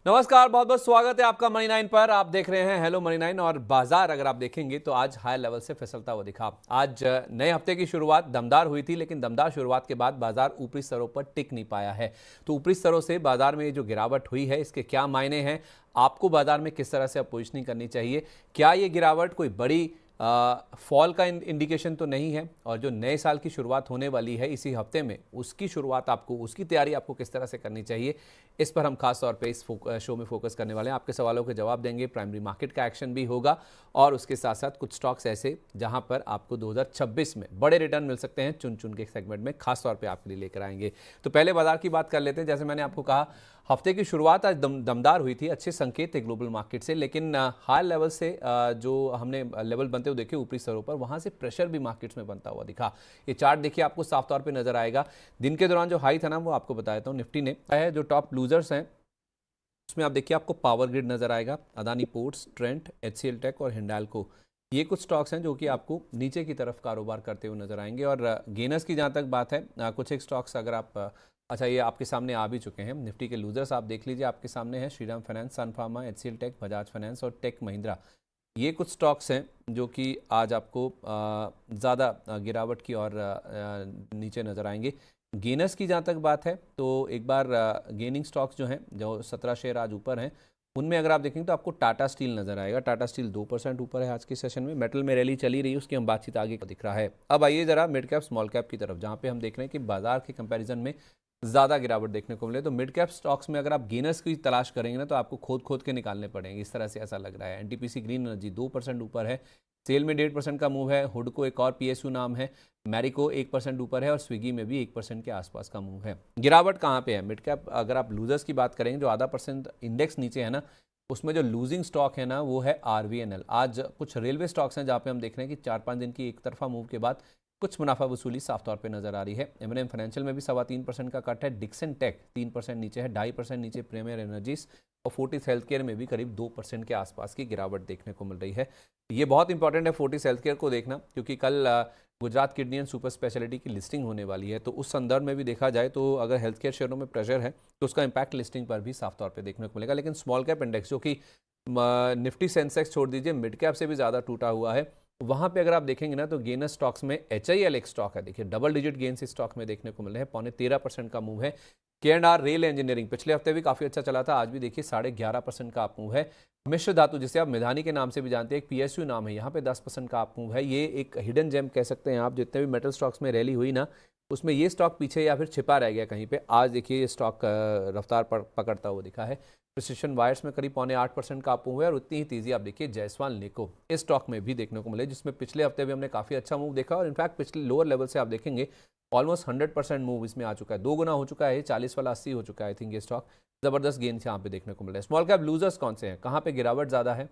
नमस्कार, बहुत बहुत स्वागत है आपका मनी 9 पर। आप देख रहे हैं हेलो मनी 9। और बाजार अगर आप देखेंगे तो आज हाई लेवल से फिसलता हुआ दिखा। आज नए हफ्ते की शुरुआत दमदार हुई थी, लेकिन दमदार शुरुआत के बाद बाजार ऊपरी स्तरों पर टिक नहीं पाया है। तो ऊपरी स्तरों से बाजार में ये जो गिरावट हुई है, इसके क्या मायने हैं, आपको बाजार में किस तरह से अब पोजिशनिंग करनी चाहिए, क्या ये गिरावट कोई बड़ी फॉल का इंडिकेशन तो नहीं है, और जो नए साल की शुरुआत होने वाली है इसी हफ्ते में, उसकी शुरुआत आपको, उसकी तैयारी आपको किस तरह से करनी चाहिए, इस पर हम खास तौर पे इस शो में फोकस करने वाले हैं। आपके सवालों के जवाब देंगे, प्राइमरी मार्केट का एक्शन भी होगा, और उसके साथ साथ कुछ स्टॉक्स ऐसे जहां पर आपको 2026 में बड़े रिटर्न मिल सकते हैं, चुन चुन के सेगमेंट में खास तौर पे आपके लिए लेकर आएंगे। तो पहले बाजार की बात कर लेते हैं। जैसे मैंने आपको कहा, हफ्ते की शुरुआत आज दमदार हुई थी, अच्छे संकेत थे ग्लोबल मार्केट से, लेकिन हाई लेवल से जो हमने लेवल बनते हुए देखे ऊपरी स्तरों पर, वहां से प्रेशर भी मार्केट्स में बनता हुआ दिखा। ये चार्ट देखिए, आपको साफ तौर पे नजर आएगा। दिन के दौरान जो हाई था ना, वो आपको बता देता हूँ, निफ्टी ने है जो टॉप लूजर्स हैं उसमें आप देखिए, आपको पावर ग्रिड नजर आएगा, Adani ports, Trent, HCL tech और हिंडाल्को। ये कुछ स्टॉक्स हैं जो कि आपको नीचे की तरफ कारोबार करते हुए नजर आएंगे। और गेनर्स की जहाँ तक बात है, कुछ एक स्टॉक्स अगर आप अच्छा, ये आपके सामने आ भी चुके हैं। निफ्टी के लूजर्स आप देख लीजिए, आपके सामने हैं Shriram Finance, Sun Pharma, HCL Tech, Bajaj Finance और टेक महिंद्रा। ये कुछ स्टॉक्स हैं जो कि आज आपको ज़्यादा गिरावट की और नीचे नज़र आएंगे। गेनर्स की जहाँ तक बात है, तो एक बार गेनिंग स्टॉक्स जो हैं, जो 17 शेयर आज ऊपर हैं, उनमें अगर आप देखेंगे तो आपको टाटा स्टील नजर आएगा। टाटा स्टील 2% ऊपर है आज के सेशन में। मेटल में रैली चली रही है, उसकी हम बातचीत आगे का दिख रहा है। अब आइए जरा मिड कैप स्मॉल कैप की तरफ, जहाँ पे हम देख रहे हैं कि बाजार के कंपैरिजन में ज़्यादा गिरावट देखने को मिले। तो मिड कैप स्टॉक्स में अगर आप गेनर्स की तलाश करेंगे ना, तो आपको खोद खोद के निकालने पड़ेंगे, इस तरह से ऐसा लग रहा है। एनटीपीसी ग्रीन एनर्जी 2% ऊपर है, सेल में 1.5% का मूव है। हुडको एक और पीएसयू नाम है, मैरिको 1% ऊपर है, और स्विगी में भी 1% के आसपास का मूव है। गिरावट कहाँ पे है मिड कैप? अगर आप लूजर्स की बात करेंगे, जो आधा % इंडेक्स नीचे है ना, उसमें जो लूजिंग स्टॉक है ना, वो है आरवीएनएल। आज कुछ रेलवे स्टॉक्स हैं जहाँ पे हम देख रहे हैं कि 4-5 दिन की एक तरफा मूव के बाद कुछ मुनाफा वसूली साफ तौर पे नजर आ रही है। एमएनएम फाइनेंशियल में भी 3.25% का कट है। डिक्सन टेक 3% नीचे है, 2.5% नीचे प्रीमियर एनर्जीज, और फोर्टिस हेल्थ केयर में भी करीब 2% के आसपास की गिरावट देखने को मिल रही है। ये बहुत इंपॉर्टेंट है फोर्टिस हेल्थ केयर को देखना, क्योंकि कल Gujarat kidney and super speciality की लिस्टिंग होने वाली है। तो उस संदर्भ में भी देखा जाए तो अगर हेल्थ केयर शेयरों में प्रेशर है, तो उसका इंपैक्ट लिस्टिंग पर भी साफ तौर पर देखने को मिलेगा। लेकिन स्मॉल कैप इंडेक्स, जो कि निफ्टी सेंसेक्स छोड़ दीजिए, मिड कैप से भी ज़्यादा टूटा हुआ है, वहां पे अगर आप देखेंगे ना, तो गेनर स्टॉक्स में एचआईएल एक स्टॉक है, देखिए डबल डिजिट गेन्स इस स्टॉक में देखने को मिल रहे हैं, 13.25% का मूव है। के&आर रेल इंजीनियरिंग पिछले हफ्ते भी काफी अच्छा चला था, आज भी देखिए 11.5% का आप मूव है। मिश्र धातु, जिसे आप मिधानी के नाम से भी जानते हैं, एक पीएसयू नाम है, यहाँ पे 10% का आप मूव है। ये एक हिडन जेम कह सकते हैं आप। जितने भी मेटल स्टॉक्स में रैली हुई ना, उसमें ये स्टॉक पीछे या फिर छिपा रह गया कहीं पे। आज देखिए ये स्टॉक रफ्तार पकड़ता हुआ दिखा है। प्रिसिशन वायर्स में करीब 7.25% का आप मूव है, और उतनी ही तेजी आप देखिए जयसवाल निको इस स्टॉक में भी देखने को मिले, जिसमें पिछले हफ्ते भी हमने काफी अच्छा मूव देखा। और इनफैक्ट पिछले लोअर लेवल से आप देखेंगे ऑलमोस्ट 100% मूव इसमें आ चुका है, 2 गुना हो चुका है। 40 वाला 80 हो चुका है। आई थिंक ये स्टॉक जबरदस्त गेन यहाँ पे देखने को मिल रहा है। स्मॉल कैप लूजर्स कौन से हैं, कहाँ पे गिरावट ज्यादा है,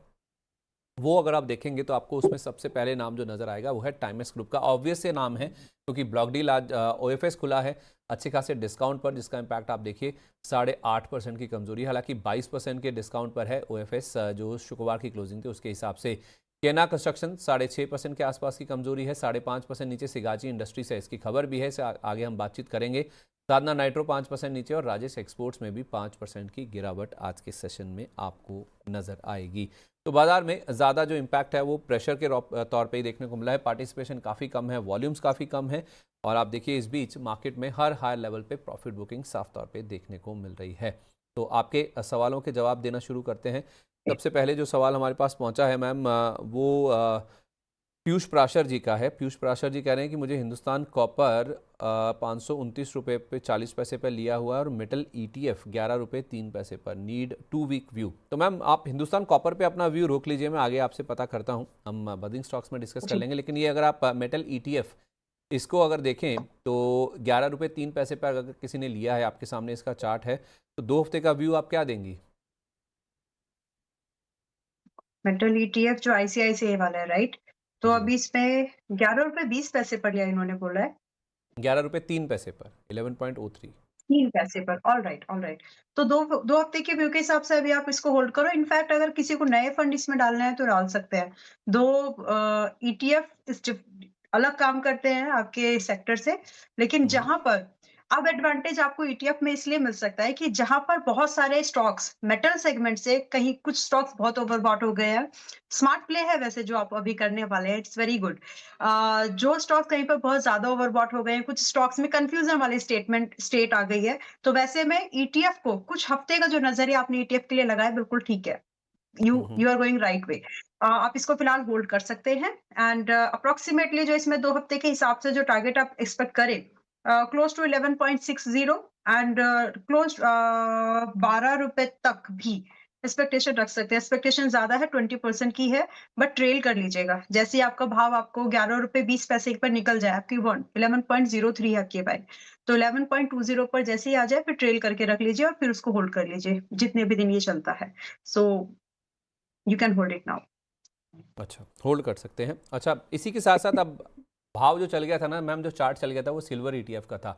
वो अगर आप देखेंगे तो आपको उसमें सबसे पहले नाम जो नजर आएगा वो है टाइमेक्स ग्रुप का। ऑब्वियस से नाम है, क्योंकि ब्लॉक डील आज ओएफएस खुला है अच्छे खासे डिस्काउंट पर, जिसका इंपैक्ट आप देखिए 8.5% की कमजोरी। हालांकि 22% के डिस्काउंट पर है ओएफएस, जो शुक्रवार की क्लोजिंग थी उसके हिसाब से। केना कंस्ट्रक्शन 6.5% के आसपास की कमजोरी है, 5.5% नीचे। सिगाची इंडस्ट्री से इसकी खबर भी है, इसे आगे हम बातचीत करेंगे। साधना नाइट्रो 5% नीचे, और राजेश एक्सपोर्ट्स में भी 5% की गिरावट आज के सेशन में आपको नजर आएगी। तो बाजार में ज़्यादा जो इम्पैक्ट है वो प्रेशर के तौर पे ही देखने को मिला है। पार्टिसिपेशन काफ़ी कम है, वॉल्यूम्स काफ़ी कम है, और आप देखिए इस बीच मार्केट में हर हाई लेवल पे प्रॉफिट बुकिंग साफ तौर पे देखने को मिल रही है। तो आपके सवालों के जवाब देना शुरू करते हैं। सबसे पहले जो सवाल हमारे पास पहुंचा है मैम, वो पीयूष प्राशर जी का है। पीयूष प्राशर जी कह रहे हैं कि मुझे हिंदुस्तान कॉपर 529 रुपये पे 40 पैसे पर लिया हुआ है, और मेटल ईटीएफ 11 रुपये 3 पैसे पर। Need 2 weak view. तो मैम आप हिंदुस्तान कॉपर पे अपना व्यू रोक लीजिए, मैं आगे आपसे पता करता हूँ, हम बदिंग स्टॉक्स में डिस्कस कर लेंगे। लेकिन ये अगर आप मेटल ईटीएफ इसको अगर देखें तो 11 रुपये 3 पैसे पर अगर किसी ने लिया है, आपके सामने इसका चार्ट है, तो 2 हफ्ते का व्यू आप क्या देंगी? मेटल ईटीएफ जो आईसीआईसीआई वाला है, राइट? तो जी, अभी इसमें 11 रुपए 20 पैसे पर लिया इन्होंने बोला है। 11 रुपये 3 पैसे पर, 11.03। 3 पैसे पर, ऑल राइट, ऑल राइट। तो दो दो हफ्ते के व्यू के हिसाब से अभी आप इसको होल्ड करो। इनफैक्ट अगर किसी को नए फंड इसमें डालना है तो डाल सकते हैं। दो ईटीएफ अलग काम करते हैं आपके सेक्टर से, लेकिन जहां पर अब एडवांटेज आपको ईटीएफ में इसलिए मिल सकता है कि जहां पर बहुत सारे स्टॉक्स मेटल सेगमेंट से, कहीं कुछ स्टॉक्स बहुत ओवरबॉट हो गए हैं। स्मार्ट प्ले है वैसे जो आप अभी करने वाले हैं, इट्स वेरी गुड। जो स्टॉक्स कहीं पर बहुत ज्यादा ओवरबॉट हो गए हैं, कुछ स्टॉक्स में कंफ्यूजन वाली स्टेट आ गई है, तो वैसे में ईटीएफ को कुछ हफ्ते का जो नजरिया आपने ईटीएफ के लिए लगाया बिल्कुल ठीक है। You are going right way. आप इसको फिलहाल होल्ड कर सकते हैं। एंड अप्रोक्सीमेटली जो इसमें 2 हफ्ते के हिसाब से जो टारगेट आप एक्सपेक्ट करें, क्लोज टू 11.60 एंड क्लोज 12 रुपए तक भी एक्सपेक्टेशन रख सकते हैं। एक्सपेक्टेशन ज्यादा है, 20% की है, बट ट्रेल कर लीजिएगा। जैसे ही आपका भाव आपको 11 रुपए 20 पैसे पर निकल जाए, आपकी 11.03 है आपकी बाइक, तो 11.20 पर जैसे ही आ जाए फिर ट्रेल करके रख लीजिए और फिर उसको होल्ड कर लीजिए जितने भी दिन ये चलता है। So you can hold it now. अच्छा, होल्ड कर सकते हैं। अच्छा, इसी के साथ साथ अब भाव जो चल गया था ना मैम, जो चार्ट चल गया था वो सिल्वर ईटीएफ का था।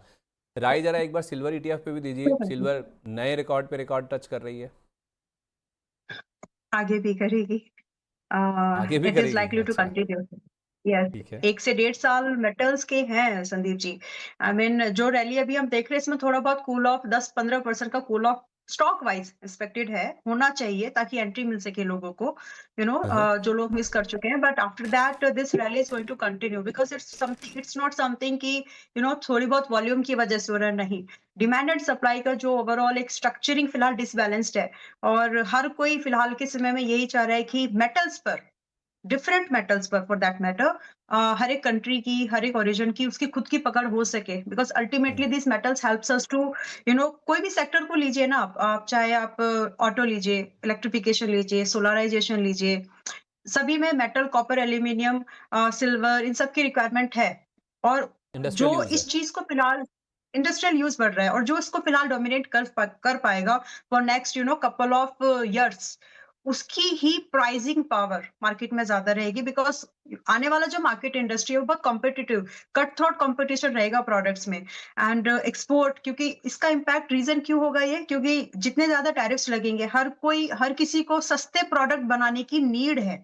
राय जरा एक बार सिल्वर ईटीएफ पे भी दीजिए। सिल्वर नए रिकॉर्ड पे रिकॉर्ड टच कर रही है, आगे भी करेगी। आगे भी इट इज करेगी। लाइकली टू अच्छा, कंटिन्यू। यस। ठीक है। 1 से 1.5 साल मेटल्स के हैं संदीप जी। आई मीन जो रैली अभी हम देख रहे हैं इसमें थोड़ा बहुत कूल ऑफ 10-15% का cool off stock wise expected है, होना चाहिए ताकि एंट्री मिल सके लोगों को, हाँ, जो लोग मिस कर चुके हैं। But after that this rally is going to continue because it's not something कि थोड़ी बहुत वॉल्यूम की वजह से हो रहा है, नहीं। डिमांड एंड सप्लाई का जो ओवरऑल एक स्ट्रक्चरिंग फिलहाल डिसबैलेंस्ड है, और हर कोई फिलहाल के समय में यही चाह रहा है कि मेटल्स पर, डिफरेंट मेटल्स पर फॉर दैट मैटर, हर एक कंट्री की, हर एक ओरिजिन की उसकी खुद की पकड़ हो सके, because ultimately this metals helps us to कोई भी सेक्टर को लीजिए ना, आप चाहे आप ऑटो लीजिए, इलेक्ट्रिफिकेशन लीजिए, सोलराइजेशन लीजिए, सभी में मेटल, कॉपर, एल्यूमिनियम, सिल्वर, इन सब की रिक्वायरमेंट है। और इंडस्ट्रियल जो यूज है। इस चीज को फिलहाल इंडस्ट्रियल यूज बढ़ रहा है, और जो इसको फिलहाल डोमिनेट कर पाएगा for next couple of years, उसकी ही प्राइसिंग पावर मार्केट में ज्यादा रहेगी, बिकॉज आने वाला जो मार्केट इंडस्ट्री है वो बहुत कॉम्पिटिटिव, कट थ्रोट कॉम्पिटिशन रहेगा प्रोडक्ट्स में। एंड एक्सपोर्ट, क्योंकि इसका इम्पैक्ट रीजन क्यों होगा ये, क्योंकि जितने ज्यादा टैरिफ्स लगेंगे, हर किसी को सस्ते प्रोडक्ट बनाने की नीड है,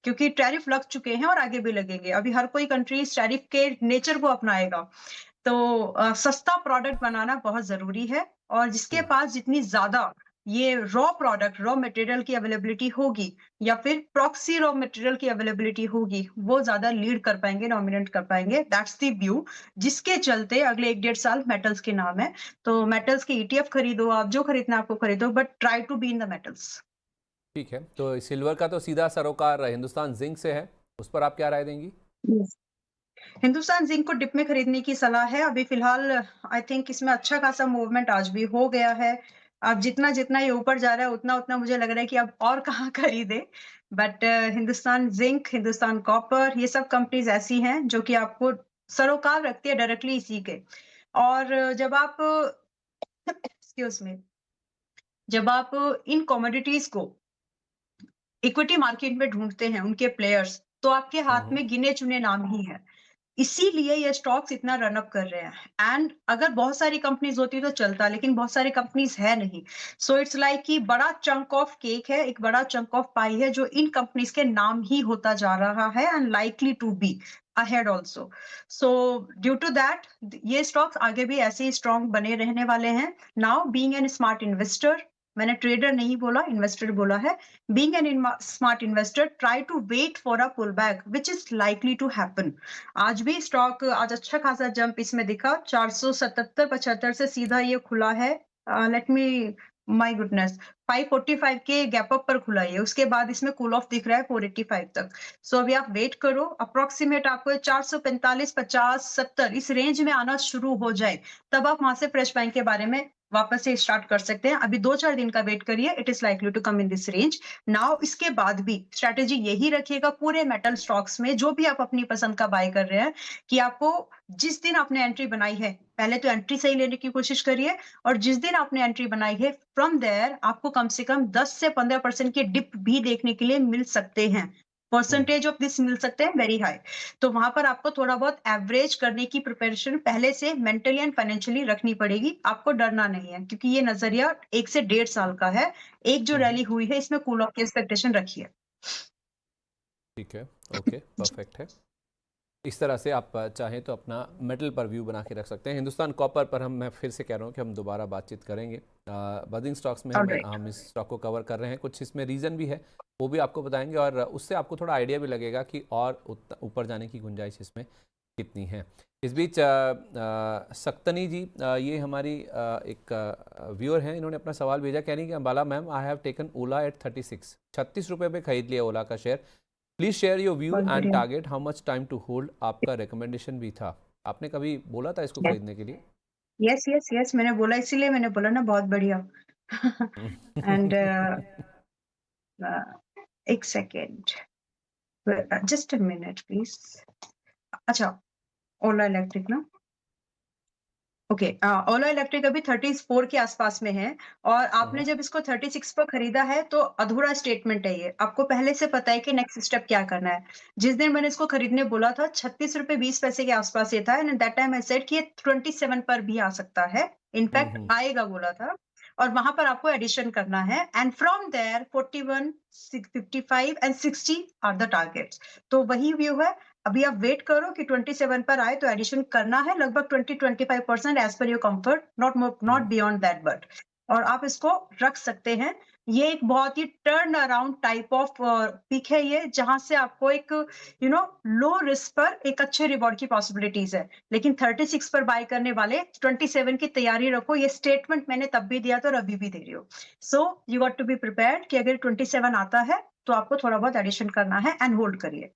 क्योंकि टैरिफ लग चुके हैं और आगे भी लगेंगे। अभी हर कोई कंट्री इस टैरिफ के नेचर को अपनाएगा। तो सस्ता प्रोडक्ट बनाना बहुत जरूरी है, और जिसके पास जितनी ज्यादा ये रॉ मटेरियल की अवेलेबिलिटी होगी, या फिर प्रॉक्सी रॉ मटेरियल की अवेलेबिलिटी होगी, वो ज्यादा लीड कर पाएंगे, डोमिनेट कर पाएंगे। दैट्स द व्यू जिसके चलते अगले 1-1.5 साल मेटल्स के नाम है। तो मेटल्स के ईटीएफ खरीदो, आप जो खरीदना आपको खरीदो, but try to be in the metals. ठीक है, तो सिल्वर का तो सीधा सरोकार हिंदुस्तान जिंक से है, उस पर आप क्या राय देंगी? हिंदुस्तान जिंक को डिप में खरीदने की सलाह है अभी फिलहाल। आई थिंक इसमें अच्छा खासा मूवमेंट आज भी हो गया है। अब जितना जितना ये ऊपर जा रहा है उतना उतना मुझे लग रहा है कि अब और कहाँ खरीदे। But Hindustan zinc, Hindustan copper, ये सब कंपनीज ऐसी हैं जो कि आपको सरोकार रखती है डायरेक्टली इसी के। और जब आप एक्सक्यूज मी, जब आप इन कमोडिटीज को इक्विटी मार्केट में ढूंढते हैं उनके प्लेयर्स, तो आपके हाथ में गिने चुने नाम ही है। इसीलिए ये स्टॉक्स इतना रन अप कर रहे हैं। एंड अगर बहुत सारी कंपनीज होती तो चलता, लेकिन बहुत सारी कंपनीज है नहीं। सो इट्स लाइक कि बड़ा चंक ऑफ केक है, एक बड़ा चंक ऑफ पाई है जो इन कंपनीज के नाम ही होता जा रहा है, and likely to be ahead also. So due to that ये स्टॉक्स आगे भी ऐसे ही स्ट्रॉन्ग बने रहने वाले हैं। Now being an smart investor, मैंने ट्रेडर नहीं बोला, इन्वेस्टर बोला है। Being an smart investor, try to wait for a pull back which is likely to happen. आज भी स्टॉक आज अच्छा खासा जंप इसमें दिखा, 477-75 से सीधा ये खुला है। लेट मी, माय गुडनेस, 545 के गैप अप पर खुला है, उसके बाद इसमें कूल ऑफ दिख रहा है 485 तक। सो अभी आप वेट करो, अप्रोक्सीमेट आपको 445, 50, 70 इस रेंज में आना शुरू हो जाए, तब आप वहां से फ्रेश बाइंग के बारे में वापस से स्टार्ट कर सकते हैं। अभी 2-4 दिन का वेट करिए, it is likely to come in this range. Now इसके बाद भी स्ट्रेटेजी यही रखिएगा पूरे मेटल स्टॉक्स में, जो भी आप अपनी पसंद का बाय कर रहे हैं, कि आपको जिस दिन आपने एंट्री बनाई है, पहले तो एंट्री सही लेने की कोशिश करिए, और जिस दिन आपने एंट्री बनाई है फ्रॉम देयर आपको कम से कम 10 से 15% के डिप भी देखने के लिए मिल सकते हैं। परसेंटेज ऑफ दिस मिल सकते हैं वेरी हाई। तो वहां पर आपको थोड़ा बहुत एवरेज करने की प्रिपरेशन पहले से मेंटली एंड फाइनेंशियली रखनी पड़ेगी। आपको डरना नहीं है, क्योंकि ये नजरिया 1 से 1.5 साल का है। एक जो रैली हुई है इसमें कूल ऑफ की एक्सपेक्टेशन रखिए। ठीक है, ओके, परफेक्ट है। इस तरह से आप चाहें तो अपना मेटल पर व्यू बना के रख सकते हैं। हिंदुस्तान कॉपर पर मैं फिर से कह रहा हूँ कि हम दोबारा बातचीत करेंगे। बदिंग स्टॉक्स में ऑलराइट। हम इस स्टॉक को कवर कर रहे हैं, कुछ इसमें रीज़न भी है, वो भी आपको बताएंगे और उससे आपको थोड़ा आइडिया भी लगेगा कि और ऊपर जाने की गुंजाइश इसमें कितनी है। इस बीच सक्तनी जी, ये हमारी एक व्यूअर हैं, इन्होंने अपना सवाल भेजा, कह रही कि Ambala ma'am, I have taken Ola at 36 रुपये पे खरीद लिया ओला का share. Please share your view बहुत एंड बढ़िया। Target, how much time to hold. आपका रिकमेंडेशन भी था, आपने कभी बोला था इसको खरीदने के लिए? यस यस यस, मैंने बोला, इसीलिए मैंने बोला ना, बहुत बढ़िया। एंड एक second, just a minute please. अच्छा, ओला इलेक्ट्रिक ना, ओके। ओला इलेक्ट्रिक अभी 34 के आसपास में है, और आपने जब इसको 36 पर खरीदा है तो अधूरा स्टेटमेंट है ये। आपको पहले से पता है कि नेक्स्ट स्टेप क्या करना है। जिस दिन मैंने इसको खरीदने बोला था 36 रुपए 20 पैसे के आसपास ये था, and that time I said कि ये 27 पर भी आ सकता है, इनफैक्ट आएगा बोला था, और वहां पर आपको एडिशन करना है। And from there 41, 55 and 60 are the targets. तो वही व्यू है। अभी आप वेट करो कि 27 पर आए तो एडिशन करना है, लगभग 20-25% as per your comfort, not beyond that, but और आप इसको रख सकते हैं। ये एक बहुत ही turn around type of pick है ये, जहां से आपको एक लो रिस्क पर एक अच्छे रिवॉर्ड की पॉसिबिलिटीज है। लेकिन 36 पर बाय करने वाले 27 की तैयारी रखो। ये स्टेटमेंट मैंने तब भी दिया था और अभी भी दे रही हूँ। So you got to be prepared कि अगर 27 आता है तो आपको थोड़ा बहुत एडिशन करना है, एंड होल्ड करिए।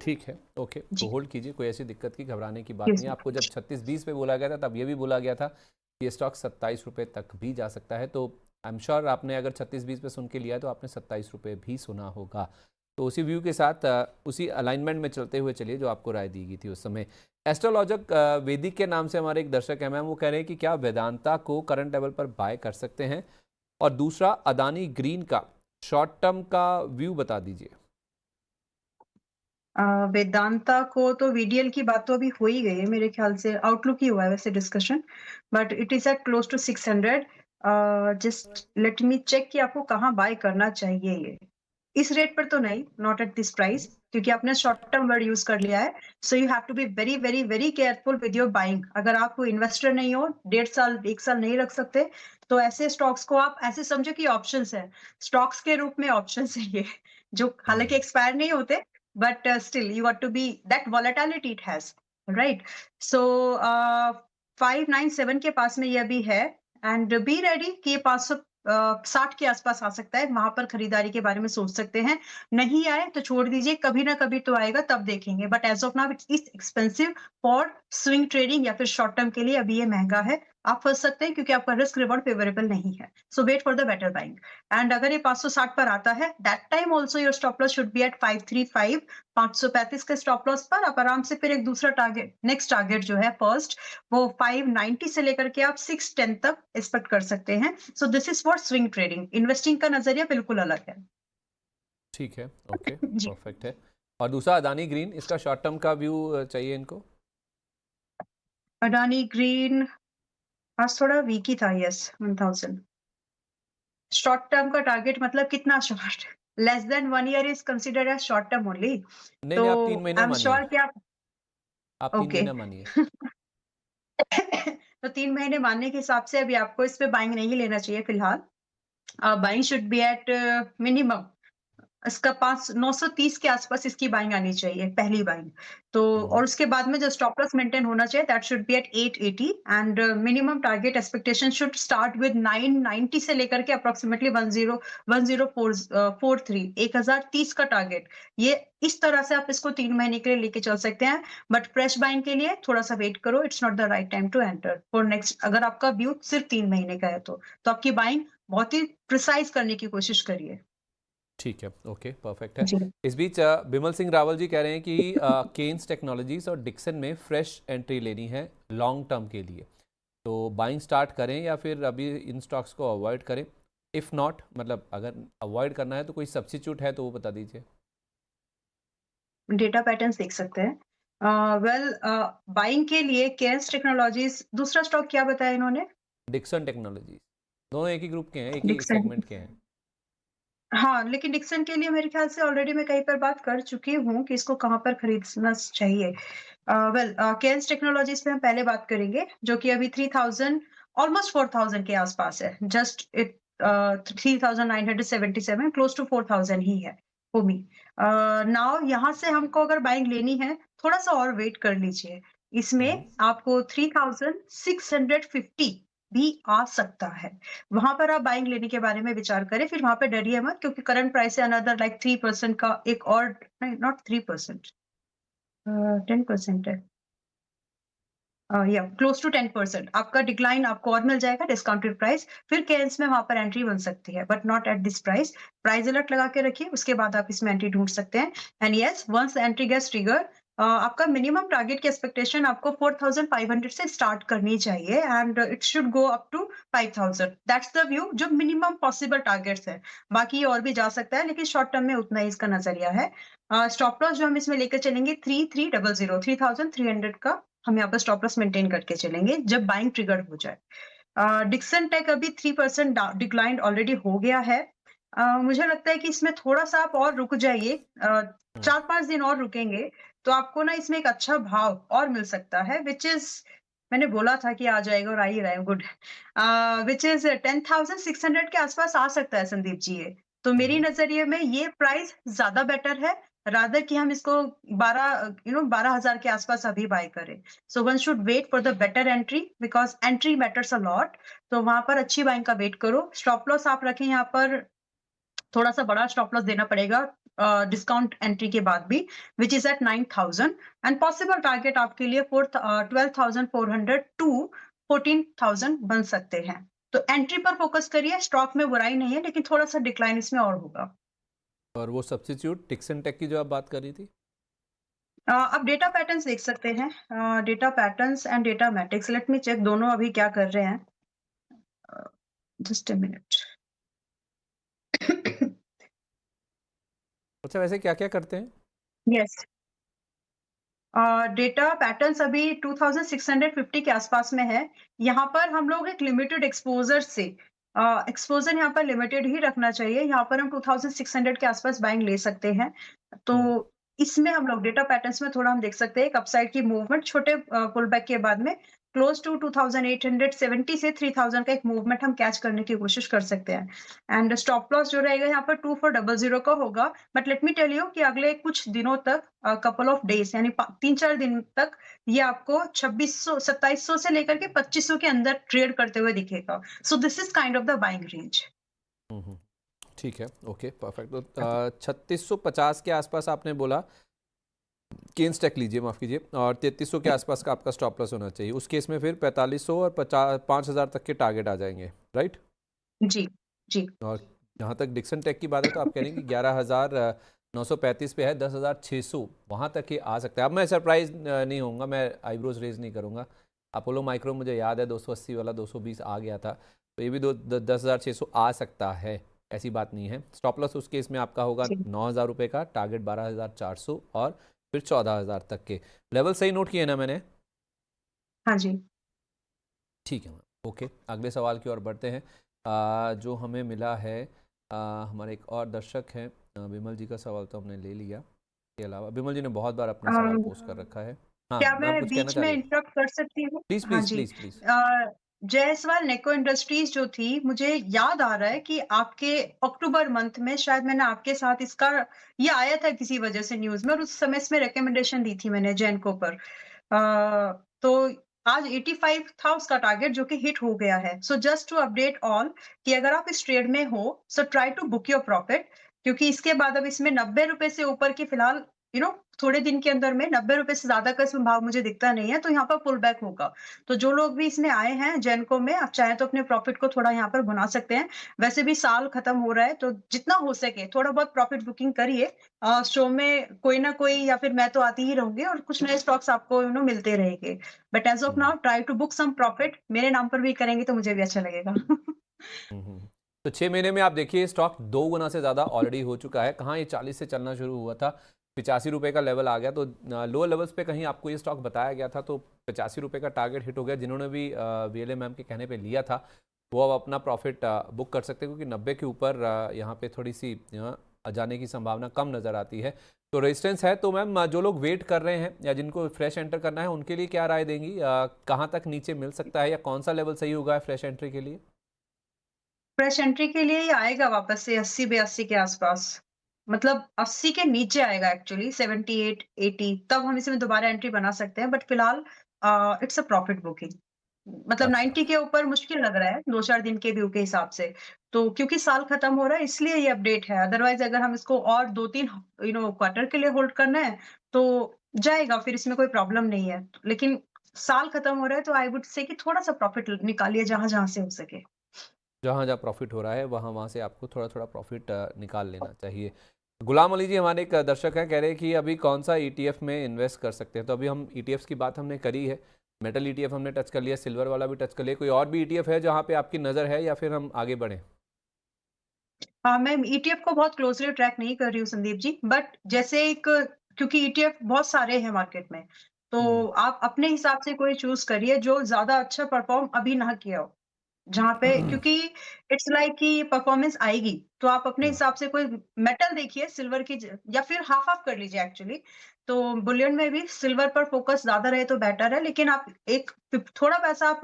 ठीक है, ओके, तो जी, होल्ड कीजिए, कोई ऐसी दिक्कत की घबराने की बात yes, नहीं है। आपको जब 36-20 पे बोला गया था तब ये भी बोला गया था कि ये स्टॉक 27 रुपये तक भी जा सकता है, तो आई एम श्योर आपने अगर 36-20 पे सुन के लिया है तो आपने 27 रुपये भी सुना होगा। तो उसी व्यू के साथ उसी अलाइनमेंट में चलते हुए चलिए जो आपको राय दी गई थी उस समय। एस्ट्रोलॉजक वैदिक के नाम से हमारे एक दर्शक है मैम, वो कह रहे हैं कि क्या वेदांता को करंट लेवल पर बाय कर सकते हैं, और दूसरा अदानी ग्रीन का शॉर्ट टर्म का व्यू बता दीजिए। वेदांता को तो वीडीएल की बात तो अभी हो ही गई है, मेरे ख्याल से आउटलुक ही हुआ है वैसे discussion, but it is at close to 600। Just let me check कि आपको कहाँ बाय करना चाहिए ये। इस रेट पर तो नहीं, नॉट एट दिस प्राइस, क्योंकि आपने शॉर्ट टर्म वर्ड यूज कर लिया है। So you have to be very very very careful with your buying. अगर आप इन्वेस्टर नहीं हो, 1.5 साल 1 साल नहीं रख सकते, तो ऐसे स्टॉक्स को आप ऐसे समझो कि ऑप्शंस है, स्टॉक्स के रूप में ऑप्शंस है ये, जो हालांकि एक्सपायर नहीं होते, but still you got to be that volatility it has, right? So 597 के पास में ये अभी है, एंड बी रेडी कि ये 560 के आसपास आ सकता है। वहां पर खरीदारी के बारे में सोच सकते हैं। नहीं आए तो छोड़ दीजिए, कभी ना कभी तो आएगा, तब देखेंगे, but as of now it's expensive for swing trading या फिर शॉर्ट टर्म के लिए। अभी ये महंगा है, आप फंस सकते हैं क्योंकि आपका रिस्क रिवॉर्ड फेवरेबल नहीं है। So wait for the better buying. And अगर ये 560 पर आता है, that time also your stop loss should be at 535, 535 के स्टॉप लॉस पर आप आराम से फिर एक दूसरा टारगेट, नेक्स्ट टारगेट जो है फर्स्ट, वो 590 से लेकर के आप 610 तक एक्सपेक्ट कर सकते हैं। सो this is for swing trading. Investing का नजरिया बिल्कुल अलग है। ठीक है, ओके, जी, परफेक्ट है। और दूसरा अदानी ग्रीन, इसका शॉर्ट टर्म का व्यू चाहिए इनको। अडानी ग्रीन आज थोड़ा वीक ही था, यस 1000। शॉर्ट टर्म का टारगेट मतलब कितना short? Less than 1 year is considered as short term only. नहीं तो नहीं, आप 3 महीना आई एम मानिए, श्योर कि आप, आप तीन ओके। महीना मानिए। तो 3 महीने मानने के हिसाब से अभी आपको इस पे बाइंग नहीं लेना चाहिए फिलहाल। Buying should be at minimum, इसका 5 930 के आसपास इसकी बाइंग आनी चाहिए, पहली बाइंग। तो और उसके बाद में जो स्टॉप लॉस मेंटेन होना चाहिए, that should be at 880, and minimum target expectation should start with 990 से लेकर के अप्रोक्सीमेटली 1030 का टारगेट। ये इस तरह से आप इसको 3 महीने के लिए लेके चल सकते हैं, बट फ्रेश बाइंग के लिए थोड़ा सा वेट करो। It's not the right time to enter for next. अगर आपका व्यू सिर्फ 3 महीने का है तो आपकी बाइंग बहुत ही प्रिसाइज करने की कोशिश करिए। ठीक है, ओके, परफेक्ट है। जी, इस बीच बिमल सिंह रावल जी कह रहे हैं कि केन्स टेक्नोलॉजीज और डिक्सन में फ्रेश एंट्री लेनी है लॉन्ग टर्म के लिए, तो बाइंग स्टार्ट करें या फिर अभी इन स्टॉक्स को अवॉइड करें? इफ़ नॉट, मतलब अगर अवॉइड करना है तो कोई सब्स्टिट्यूट है तो वो बता दीजिए। डेटा पैटर्न्स देख सकते हैं। वेल, बाइंग के लिए केयर्स टेक्नोलॉजीज, दूसरा स्टॉक क्या बताया इन्होंने? डिक्सन टेक्नोलॉजीज, दोनों एक ही ग्रुप के हैं, एक ही डिक्सन। सेगमेंट के हैं। हाँ, लेकिन डिक्सन के लिए मेरे ख़्याल से ऑलरेडी मैं कहीं पर बात कर चुकी हूँ कि इसको कहाँ पर खरीदना चाहिए। केन्स टेक्नोलॉजीज़ पे हम पहले बात करेंगे, जो कि अभी 3000 ऑलमोस्ट 4000 के आस-पास है। जस्ट 3977 क्लोज़ टू 4000 ही है, फॉर मी। नाउ यहाँ से हमको अगर बाइंग लेनी है, थोड़ा-सा और वेट कर लीजिए। इसमें आपको 3650 भी आ सकता है। वहाँ पर आप बाइंग लेने के बारे में विचार करें, फिर वहाँ पे डरिए मत, क्योंकि करंट प्राइस से अनदर लाइक 3% का एक और, नहीं नॉट 3%, 10% है। या क्लोज टू 10% आपका डिक्लाइन आपको और मिल जाएगा डिस्काउंटेड प्राइस। फिर केएल्स में वहाँ पर एंट्री बन सकती है, but not at this price. Price alert लगा के रखिए, उसके बाद आप इसमें एंट्री ढूँढ सकते हैं। And yes, once entry gets trigger, आपका मिनिमम टारगेट की एक्सपेक्टेशन आपको 4500 से स्टार्ट करनी चाहिए and it should go up to 5000। That's the view, जो मिनिमम पॉसिबल टारगेट्स है। बाकी ये और भी जा सकता है, लेकिन शॉर्ट टर्म में उतना ही इसका नज़रिया है। स्टॉप लॉस जो हम इसमें लेकर चलेंगे 3300, 3300 का हम यहाँ पर स्टॉप लॉस मेंटेन करके चलेंगे जब बाइंग ट्रिगर हो जाए। डिक्सन टेक अभी 3% डिक्लाइन ऑलरेडी हो गया है। मुझे लगता है कि इसमें थोड़ा-सा आप और रुक जाइए, 4-5 दिन और रुकेंगे, तो आपको ना इसमें एक अच्छा भाव और मिल सकता है, व्हिच इज़, मैंने बोला था कि आ जाएगा और आ ही रहा है, गुड। व्हिच इज़ 10,600 के आस-पास आ सकता है संदीप जी ये। तो मेरी नज़रिए में ये प्राइस ज़्यादा बेटर है, रादर कि हम इसको 12,000 के आस-पास अभी बाय करें। So one should wait for the better entry, because entry matters a lot. तो वहाँ पर अच्छी बाइंग का वेट करो। स्टॉप लॉस आप रखें यहाँ पर, थोड़ा-सा बड़ा स्टॉप लॉस देना पड़ेगा डिस्काउंट एंट्री के बाद भी, which is at 9,000 and possible target आपके लिए 12,400 टू 14,000 बन सकते हैं। तो एंट्री पर फोकस करिए, स्टॉक में बुराई नहीं है, लेकिन थोड़ा-सा डिक्लाइन इसमें और होगा। और वो सब्स्टिट्यूट डिक्सन टेक की जो आप बात कर रही थी? आप डेटा पैटर्न्स देख सकते हैं, data patterns and data matrix. Let me check दोनों अभी क्या कर रहे हैं। Just a minute. अच्छा, वैसे क्या क्या करते हैं? यस, डेटा पैटर्न्स अभी 2650 के आसपास में है। यहाँ पर हम लोग एक लिमिटेड एक्सपोज़र से, एक्सपोज़र यहाँ पर लिमिटेड ही रखना चाहिए। यहाँ पर हम 2600 के आसपास बाइंग ले सकते हैं। तो इसमें हम लोग डेटा पैटर्न्स में थोड़ा हम देख सकते हैं एक अपसाइड की मूवमेंट छोटे पुल बैक के बाद में क्लोज टू 2870 से 3000 का एक मूवमेंट हम कैच करने की कोशिश कर सकते हैं। एंड स्टॉप लॉस जो रहेगा यहाँ पर 2400 का होगा। But let me tell you कि अगले कुछ दिनों तक, कपल ऑफ डेज यानी 3-4 दिन तक, ये आपको 2600 2700 से लेकर के 2500 के अंदर ट्रेड करते हुए दिखेगा। So this is kind of the buying range. Hmm, ठीक है, ओके, परफेक्ट। तो 3650 के आसपास आपने बोला केन्स टेक लीजिए, माफ़ कीजिए, और 3300 के आसपास का आपका स्टॉप लॉस होना चाहिए। उस केस में फिर 4500 और 5000 तक के टारगेट आ जाएंगे, राइट? जी, जी। और जहाँ तक डिक्सन टेक की बात है तो आप कह रहे हैं कि 11,935 पे है, 10,600 वहाँ तक ही आ सकता है। अब मैं सरप्राइज नहीं होऊंगा, मैं आईब्रोज रेज नहीं करूँगा। अपोलो माइक्रो मुझे याद है 280 वाला 220 आ गया था, तो ये भी 10,600 आ सकता है, ऐसी बात नहीं है। स्टॉप लॉस उस केस में आपका होगा जी। 9,000 रुपये का, टारगेट 12,400 और फिर 14,000 तक के लेवल। सही नोट किए ना मैंने? हाँ जी। ठीक है मैम, ओके। अगले सवाल की ओर बढ़ते हैं। जो हमें मिला है, हमारे एक और दर्शक हैं, विमल जी का सवाल तो हमने ले लिया। के अलावा विमल जी ने बहुत बार अपना सवाल पोस्ट कर रखा है। हाँ क्या मैम, मैं कुछ कहना बीच चाह में रही है? इंटरप्ट कर सकती हूँ? प्लीज़ हाँ प्लीज़ जी। Please please. Jayaswal Neco Industries जो थी, मुझे याद आ रहा है कि आपके अक्टूबर मंथ में शायद मैंने आपके साथ इसका, ये आया था किसी वजह से न्यूज़ में, और उस समय इसमें रिकमेंडेशन दी थी मैंने जेनको पर। तो आज 85 था उसका टारगेट, जो कि हिट हो गया है। So just to update all कि अगर आप इस ट्रेड में हो, so try to book your profit, क्योंकि इसके बाद अब इसमें ₹90 से ऊपर की फिलहाल, थोड़े दिन के अंदर में ₹90 से ज़्यादा का इसमें भाव मुझे दिखता नहीं है, तो यहाँ पर पुल बैक होगा। तो जो लोग भी इसमें आए हैं जेनको में, आप चाहें तो अपने प्रॉफिट को थोड़ा यहाँ पर भुना सकते हैं। वैसे भी साल खत्म हो रहा है, तो जितना हो सके थोड़ा बहुत प्रॉफिट बुकिंग करिए। शो में कोई ना कोई या फिर मैं तो आती ही रहूँगी, और कुछ नए स्टॉक्स आपको मिलते रहेंगे। But as of now try to book some profit, मेरे नाम पर भी करेंगे तो मुझे भी अच्छा लगेगा। तो 6 महीने में आप देखिए स्टॉक 2 गुना से ज़्यादा ऑलरेडी हो चुका है। कहाँ ये 40 से चलना शुरू हुआ था, 85 रुपये का लेवल आ गया, तो लो लेवल्स पे कहीं आपको ये स्टॉक बताया गया था, तो 85 रुपये का टारगेट हिट हो गया। जिन्होंने भी VLA मैम के कहने पे लिया था, वो अब अपना प्रॉफिट बुक कर सकते हैं, क्योंकि 90 के ऊपर यहाँ पे थोड़ी सी जाने की संभावना कम नज़र आती है। तो रेजिस्टेंस है। तो मैम जो लोग वेट कर रहे हैं या जिनको फ्रेश एंटर करना है, उनके लिए क्या राय देंगी? कहाँ तक नीचे मिल सकता है या कौन सा लेवल सही होगा फ्रेश एंट्री के लिए? फ्रेश एंट्री के लिए ये आएगा वापस से 80-82 के आसपास। मतलब 80 के नीचे आएगा एक्चुअली 78, 80 तब हम इसमें दोबारा एंट्री बना सकते हैं। बट फिलहाल इट्स अ प्रॉफिट बुकिंग। मतलब अच्छा। 90 के ऊपर मुश्किल लग रहा है 2-4 दिन के व्यू के हिसाब से। तो क्योंकि साल खत्म हो रहा है इसलिए ये अपडेट है। अदरवाइज़ अगर हम इसको और 2-3 क्वार्टर के लिए होल्ड करना है तो जाएगा, फिर इसमें कोई प्रॉब्लम नहीं है। लेकिन साल खत्म हो रहा है तो आई वुड से कि थोड़ा-सा प्रॉफिट निकालिए जहाँ-जहाँ से हो सके। जहाँ जहाँ प्रॉफिट हो रहा है वहाँ वहाँ से आपको थोड़ा थोड़ा प्रॉफिट निकाल लेना चाहिए। गुलाम अली जी हमारे एक दर्शक हैं, कह रहे हैं कि अभी कौन सा ईटीएफ में इन्वेस्ट कर सकते हैं। तो अभी हम ईटीएफ्स की बात हमने करी है, मेटल ईटीएफ हमने टच कर लिया, सिल्वर वाला भी टच कर लिया। कोई और भी ईटीएफ है जहाँ पे आपकी नज़र है, या फिर हम आगे बढ़ें? हाँ, मैं ईटीएफ को बहुत क्लोज़ली ट्रैक नहीं कर रही हूँ संदीप जी, बट जैसे एक क्योंकि ईटीएफ बहुत सारे हैं मार्केट में, हम्म। तो आप अपने हिसाब से कोई चूज़ करिए जो ज़्यादा अच्छा परफ़ॉर्म अभी ना किया हो। जहाँ पे क्योंकि इट्स लाइक कि परफ़ॉर्मेंस आएगी, तो आप अपने हम्म। हिसाब से कोई मेटल देखिए सिल्वर की ज या फिर हाफ़-हाफ़ कर लीजिए एक्चुअली। तो बुलियन में भी सिल्वर पर फ़ोकस ज़्यादा रहे तो बेटर है, लेकिन आप एक थोड़ा पैसा आप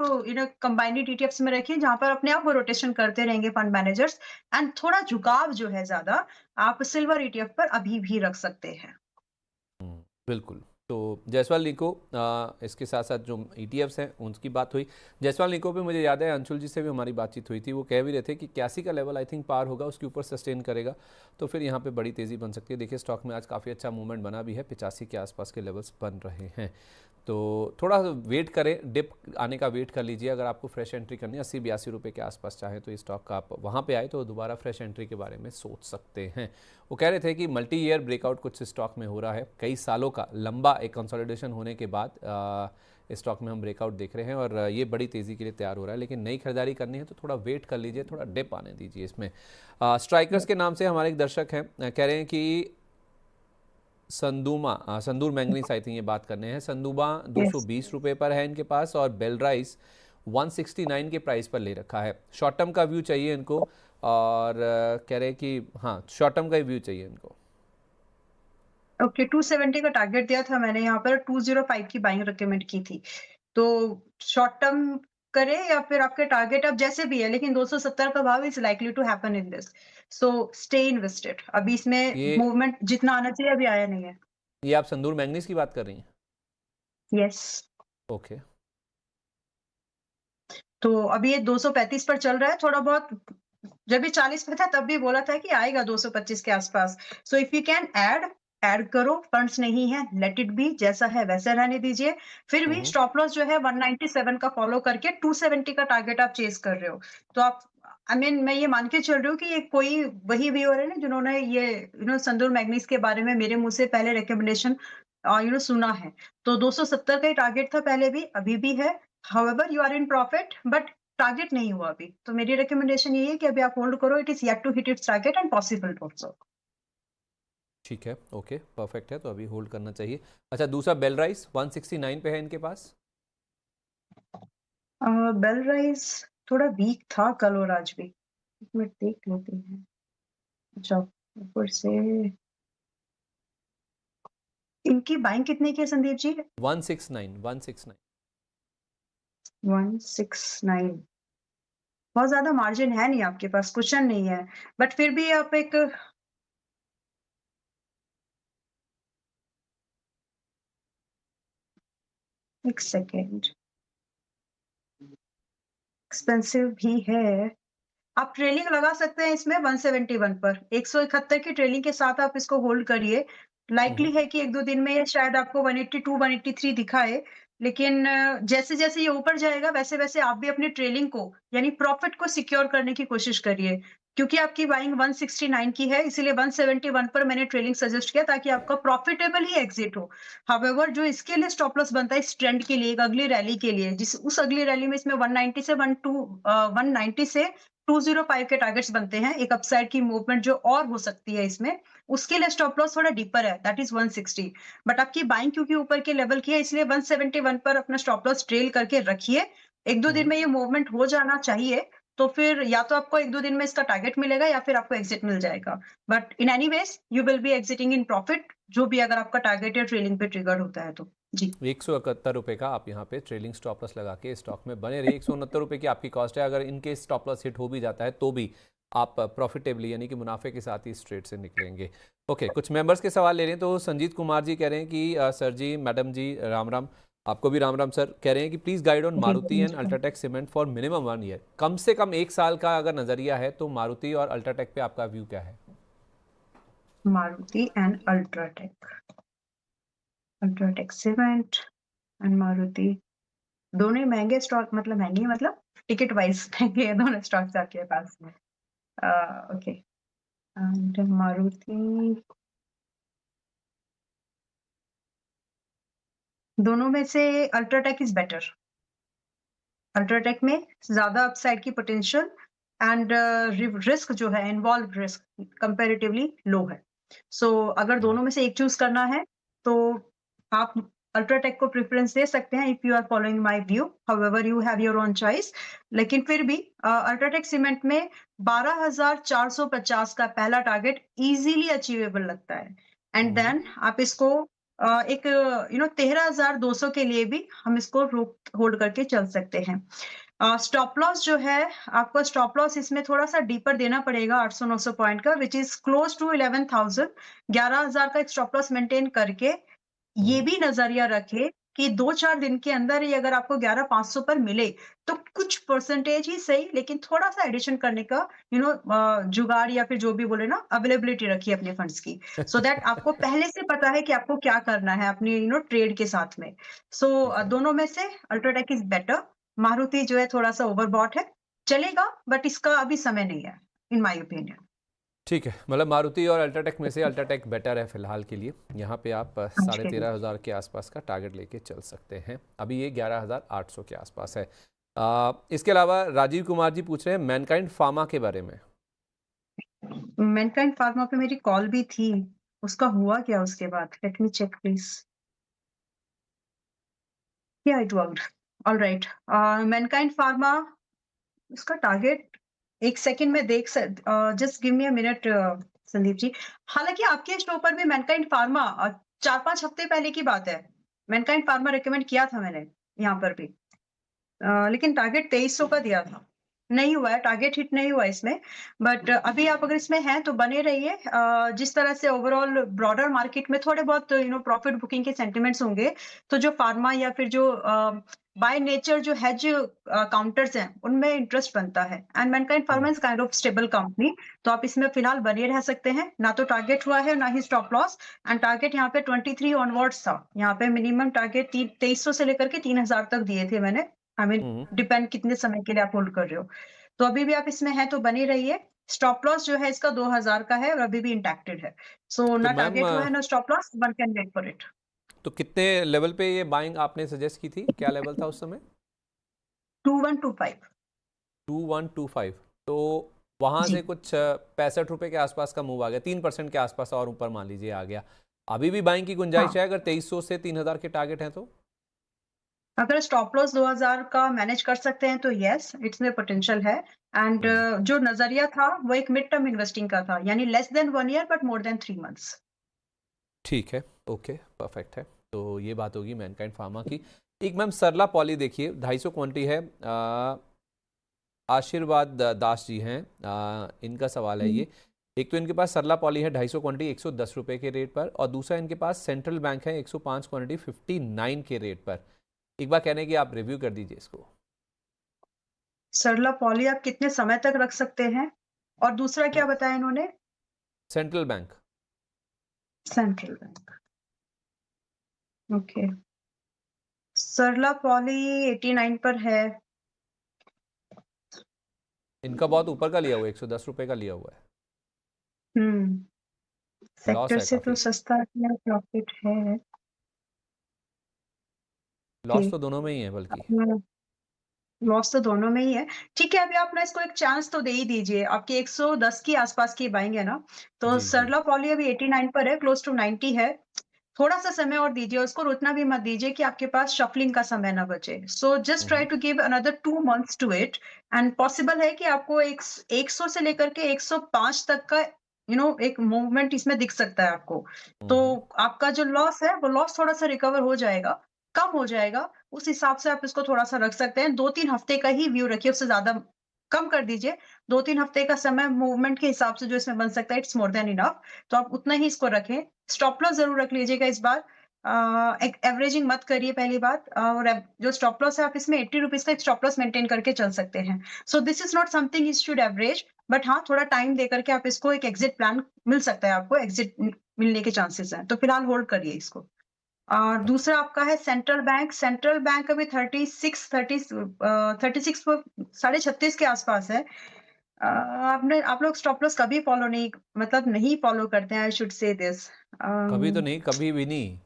कंबाइंड ईटीएफ्स में रखिए, जहाँ पर अपने आप वो रोटेशन करते रहेंगे फंड मैनेजर्स एंड थोड़ा झुकाव जो है ज़्यादा, आप सिल्वर ईटीएफ पर अभी भी रख सकते हैं। बिल्कुल। तो जायसवाल निको इसके साथ साथ जो ईटीएफ्स हैं उनकी बात हुई। जायसवाल निको पे मुझे याद है अंशुल जी से भी हमारी बातचीत हुई थी, वो कह भी रहे थे कि 81 का लेवल आई थिंक पार होगा, उसके ऊपर सस्टेन करेगा तो फिर यहाँ पे बड़ी तेज़ी बन सकती है। देखिए स्टॉक में आज काफ़ी अच्छा मूवमेंट बना भी है, 85 के आसपास के लेवल्स बन रहे हैं। तो थोड़ा वेट करें, डिप आने का वेट कर लीजिए। अगर आपको फ्रेश एंट्री करनी है 80-82 रुपये के आसपास चाहे तो इस स्टॉक का आप वहाँ पे आए तो दोबारा फ्रेश एंट्री के बारे में सोच सकते हैं। वो कह रहे थे कि मल्टी ईयर ब्रेकआउट कुछ स्टॉक में हो रहा है, कई सालों का लंबा एक कंसोलिडेशन होने के बाद इस स्टॉक में हम ब्रेकआउट देख रहे हैं और ये बड़ी तेज़ी के लिए तैयार हो रहा है। लेकिन नई खरीदारी करनी है तो थोड़ा वेट कर लीजिए, थोड़ा डिप आने दीजिए इसमें। स्ट्राइकर्स के नाम से हमारे एक दर्शक हैं, कह रहे हैं कि संदूर मैंगनीज आई थिंक ये बात करने हैं। संदूबा यस। 220 रुपये पर है इनके पास, और बेलराइस 169 के प्राइस पर ले रखा है। शॉर्ट टर्म का व्यू चाहिए इनको, और कह रहे हैं कि हाँ शॉर्ट टर्म का ही व्यू चाहिए इनको। ओके, 270 का टारगेट दिया था मैंने यहाँ पर, 205 की बाइंग रिकमेंड की थी। तो शॉर्ट टर्म करें या फिर आपके टारगेट अब जैसे भी है, लेकिन 270 का भाव is likely to happen in this. So stay invested. अभी इसमें ये मूवमेंट जितना आना चाहिए अभी आया नहीं है। ये आप संदूर मैंगनीज की बात कर रही हैं? यस। ओके। तो अभी ये 235 पर चल रहा है, थोड़ा बहुत जब ये 40 पे था तब भी बोला था कि आएगा 225 के आसपास। सो इफ यू कैन ऐड करो, फंड्स नहीं है, लेट इट बी, जैसा है वैसे रहने दीजिए। फिर भी हम्म। स्टॉप लॉस जो है 197 का फॉलो करके 270 का टारगेट आप चेज़ कर रहे हो। तो आप आई मीन मैं ये मान के चल रही हूँ कि ये कोई वही व्यूअर है ना जिन्होंने ये संदूर मैग्नीज के बारे में मेरे मुँह से पहले रिकमेंडेशन सुना है। तो 270 का ही टारगेट था पहले भी, अभी भी है। However you are in profit but target नहीं हुआ अभी। तो मेरी रिकमेंडेशन यही है कि अभी आप होल्ड करो, it is yet to hit its target and possible also. ठीक है, ओके परफेक्ट है, तो अभी होल्ड करना चाहिए। अच्छा, दूसरा बेल राइस 169 पे है इनके पास। बेल राइस थोड़ा वीक था कल और आज भी। 1 मिनट देख लेते हैं। अच्छा, ऊपर से इनकी बाइंग कितने की है संदीप जी? 169 169। बहुत ज़्यादा मार्जिन है नहीं आपके पास, कुशन नहीं है। बट फिर भी आप एक सेकंड, एक्सपेंसिव भी है। आप ट्रेलिंग लगा सकते हैं इसमें 171 पर। 171 की ट्रेलिंग के साथ आप इसको होल्ड करिए। लाइकली है कि 1-2 दिन में ये शायद आपको 182, 183 दिखाए। लेकिन जैसे-जैसे ये ऊपर जाएगा वैसे-वैसे आप भी अपनी ट्रेलिंग को यानी प्रॉफिट को सिक्योर करने की कोशिश करिए। क्योंकि आपकी बाइंग 169 की है इसीलिए 171 पर मैंने ट्रेलिंग सजेस्ट किया ताकि आपका प्रॉफिटेबल ही एग्ज़िट हो। हाउएवर जो इसके लिए स्टॉप लॉस बनता है इस ट्रेंड के लिए, एक अगली रैली के लिए, जिस उस अगली रैली में इसमें 190 से 190 से 205 के टारगेट्स बनते हैं, एक अपसाइड की मूवमेंट जो और हो सकती है इसमें, उसके लिए स्टॉप लॉस थोड़ा डीपर है, दैट इज़ 160। बट आपकी बाइंग क्योंकि ऊपर के लेवल की है इसलिए 171 पर अपना स्टॉप लॉस ट्रेल करके रखिए। 1-2 दिन में ये मूवमेंट हो जाना चाहिए, तो फिर या तो आपको 1-2 दिन में इसका टारगेट मिलेगा या फिर आपको एग्ज़िट मिल जाएगा। But in any ways you will be exiting in profit, जो भी अगर आपका टारगेट या ट्रेलिंग पे ट्रिगर होता है तो। जी। ₹171 का आप यहाँ पे ट्रेलिंग स्टॉप लॉस लगा के स्टॉक में बने रहिए। ₹169 की आपकी कॉस्ट है। अगर इनके स्टॉप लॉस हिट हो भी जाता है तो भी आप प्रॉफिटेबली यानी कि मुनाफे के साथ ही इस ट्रेड से निकलेंगे। ओके, कुछ मेंबर्स के सवाल ले रहे हैं। तो संजीत कुमार जी कह रहे हैं कि सर जी, मैडम जी, राम राम। आपको भी राम राम सर। कह रहे हैं कि प्लीज़ गाइड ऑन जी, मारुति एंड नमस्कार। UltraTech Cement for minimum 1 year. कम से कम 1 साल का अगर नज़रिया है तो मारुति और अल्ट्राटेक पे आपका व्यू क्या है? Maruti and UltraTech cement and Maruti, दोनों ही महँगे स्टॉक, मतलब महँगे मतलब टिकट वाइज़ महँगे हैं दोनों स्टॉक्स आपके पास में। ओके, एंड मारुति, दोनों में से अल्ट्राटेक इज़ बेटर। अल्ट्राटेक में ज़्यादा अपसाइड की पोटेंशियल एंड रिस्क जो है, इन्वॉल्व्ड रिस्क कंपैरेटिवली लो है। सो अगर दोनों में से एक चूज़ करना है तो आप अल्ट्राटेक को प्रेफ़रेंस दे सकते हैं if you are following my view, however you have your own choice. लेकिन फिर भी अल्ट्राटेक सीमेंट में 12,450 का पहला टारगेट ईज़िली अचीवेबल लगता है। एंड देन आप इसको एक 13,200 के लिए भी हम इसको रोक होल्ड करके चल सकते हैं। स्टॉप लॉस जो है, आपको स्टॉप लॉस इसमें थोड़ा-सा डीपर देना पड़ेगा 800-900 पॉइंट का, व्हिच इज़ क्लोज़ टू 11,000। 11,000 का एक स्टॉप लॉस मेंटेन करके ये भी नज़रिया रखें कि 2-4 दिन के अंदर ही अगर आपको 11,500 पर मिले, तो कुछ परसेंटेज ही सही लेकिन थोड़ा-सा एडिशन करने का जुगाड़ या फिर जो भी बोले ना, अवेलेबिलिटी रखिए अपने फंड्स की, सो दैट आपको पहले से पता है कि आपको क्या करना है अपने ट्रेड के साथ में। ठीक है। दोनों में से अल्ट्राटेक इज़ बेटर। मारुति जो है थोड़ा-सा ओवरबॉट है, चलेगा बट इसका अभी समय नहीं है, इन माय ओपिनियन। ठीक है, मतलब मारुति और अल्ट्राटेक में से अल्ट्राटेक बेटर है फिलहाल के लिए। यहाँ पे आप आज साढ़े के लिए। 13,000 के आसपास का टारगेट लेके चल सकते हैं। अभी ये 11,800 के आसपास है। इसके अलावा राजीव कुमार जी पूछ रहे हैं मैनकाइंड फार्मा के बारे में। मैनकाइंड फार्मा पे मेरी कॉल भी थी, उसका हुआ क्या उसके बाद? Let me check please. या it worked, alright. Mankind Pharma, उसका टारगेट 1 सेकंड में just give me a minute Sandeep ji. हालाँकि आपके शो पर भी मैनकाइंड फार्मा 4-5 हफ्ते पहले की बात है। मैनकाइंड फार्मा रिकमेंड किया था मैंने यहाँ पर भी। लेकिन टारगेट 2300 का दिया था। नहीं हुआ है, टारगेट हिट नहीं हुआ इसमें। बट अभी आप अगर इसमें हैं तो बने रहिए। जिस तरह से ओवरऑल ब्रॉडर मार्केट में थोड़े बहुत प्रॉफिट बुकिंग के सेंटिमेंट्स होंगे, तो जो फार्मा या फिर जो बाय नेचर जो हेज काउंटर्स हैं, उनमें इंटरेस्ट बनता है। And Mankind pharma is kind of stable company, तो आप इसमें फिलहाल बने रह सकते हैं। ना तो टारगेट हुआ है, ना ही स्टॉप लॉस। एंड टारगेट यहाँ पे 23 ऑनवर्ड्स था। यहाँ पे मिनिमम टारगेट 2300 से लेकर के 3000 तक दिए थे मैंने। I mean hmm. डिपेंड कितने समय के लिए आप होल्ड कर रहे हो। तो अभी भी आप इसमें हैं तो बने रहिए। स्टॉप लॉस जो है इसका 2000 का है और अभी भी इंटैक्टेड है। सो तो ना मैम, टारगेट हुआ है, ना stop loss, one can wait for it. तो कितने लेवल पे ये बाइंग आपने सजेस्ट की थी? क्या लेवल था उस समय? 2125। 2125। तो वहाँ जी। से कुछ 65 रुपये के आसपास का मूव आ गया, 3% के आसपास और ऊपर मान लीजिए आ गया। अभी भी बाइंग की हाँ, गुंजाइश है अगर 2300 से 3000 के टारगेट हैं तो? अगर स्टॉप लॉस 2000 का मैनेज कर सकते हैं तो येस, इसमें पोटेंशियल है। एंड जो नज़रिया था वो एक मिड टर्म इन्वेस्टिंग का था, यानी less than 1 year but more than 3 months. ठीक है, ओके, परफेक्ट है। तो ये बात होगी मैनकाइंड फार्मा की। एक मैम सरला पॉली देखिए, 250 क्वांटिटी है। आशीर्वाद दास जी हैं, इनका सवाल है ये। एक तो इनके पास सरला पॉली है 250 क्वांटिटी 110 रुपये के रेट पर, और दूसरा इनके पास सेंट्रल बैंक है 105 क्वांटिटी 59 के रेट पर। एक बार कहने की आप रिव्यू कर दीजिए इसको। सरला पॉली आप कितने समय तक रख सकते हैं? और दूसरा क्या बताया इन्होंने? Central Bank. Central Bank. Okay. Sarla Poly 89 पर है। इनका बहुत ऊपर का लिया हुआ है, 110 रुपये का लिया हुआ है। हम्म। लॉस सेक्टर है से तो काफ़ी। सस्ता या प्रॉफिट है। लॉस तो दोनों में ही है बल्कि। लॉस तो दोनों में ही है। ठीक है, अभी आप ना इसको एक चांस तो दे ही दीजिए। आपकी 110 की आसपास की बाइंग है ना, तो जी जी। सरला पॉली अभी 89 पर है, क्लोज टू 90 है। थोड़ा सा समय और दीजिए उसको, और उतना भी मत दीजिए कि आपके पास शफलिंग का समय ना बचे। So just try to give another 2 months to it, and possible है कि आपको 100 से लेकर के 105 तक का एक मूवमेंट इसमें दिख सकता है आपको। तो आपका जो लॉस है वो लॉस थोड़ा सा रिकवर हो जाएगा, कम हो जाएगा। उस हिसाब से आप इसको थोड़ा सा रख सकते हैं। 2-3 हफ्ते का ही व्यू रखिए, उससे ज्यादा कम कर दीजिए। 2-3 हफ्ते का समय मूवमेंट के हिसाब से जो इसमें बन सकता है, इट्स मोर देन इनफ। तो आप उतना ही इसको रखें। स्टॉप लॉस ज़रूर रख लीजिएगा इस बार। एक एवरेजिंग मत करिए पहली बात, और जो स्टॉप लॉस है आप इसमें ₹80 का एक स्टॉप लॉस मेंटेन करके चल सकते हैं। सो this is not something you should average, but हाँ, थोड़ा टाइम देकर के आप इसको एक एग्ज़िट प्लान मिल सकता है आपको, एग्ज़िट मिलने के चांसेस हैं। तो फिलहाल होल्ड करिए इसको। और अच्छा। दूसरा आपका है सेंट्रल बैंक अभी 36 साढ़े 36 के आसपास है। आप लोग स्टॉप लॉस कभी फॉलो नहीं, मतलब नहीं फॉलो करते हैं, आई शुड से दिस। कभी तो नहीं, कभी भी नहीं।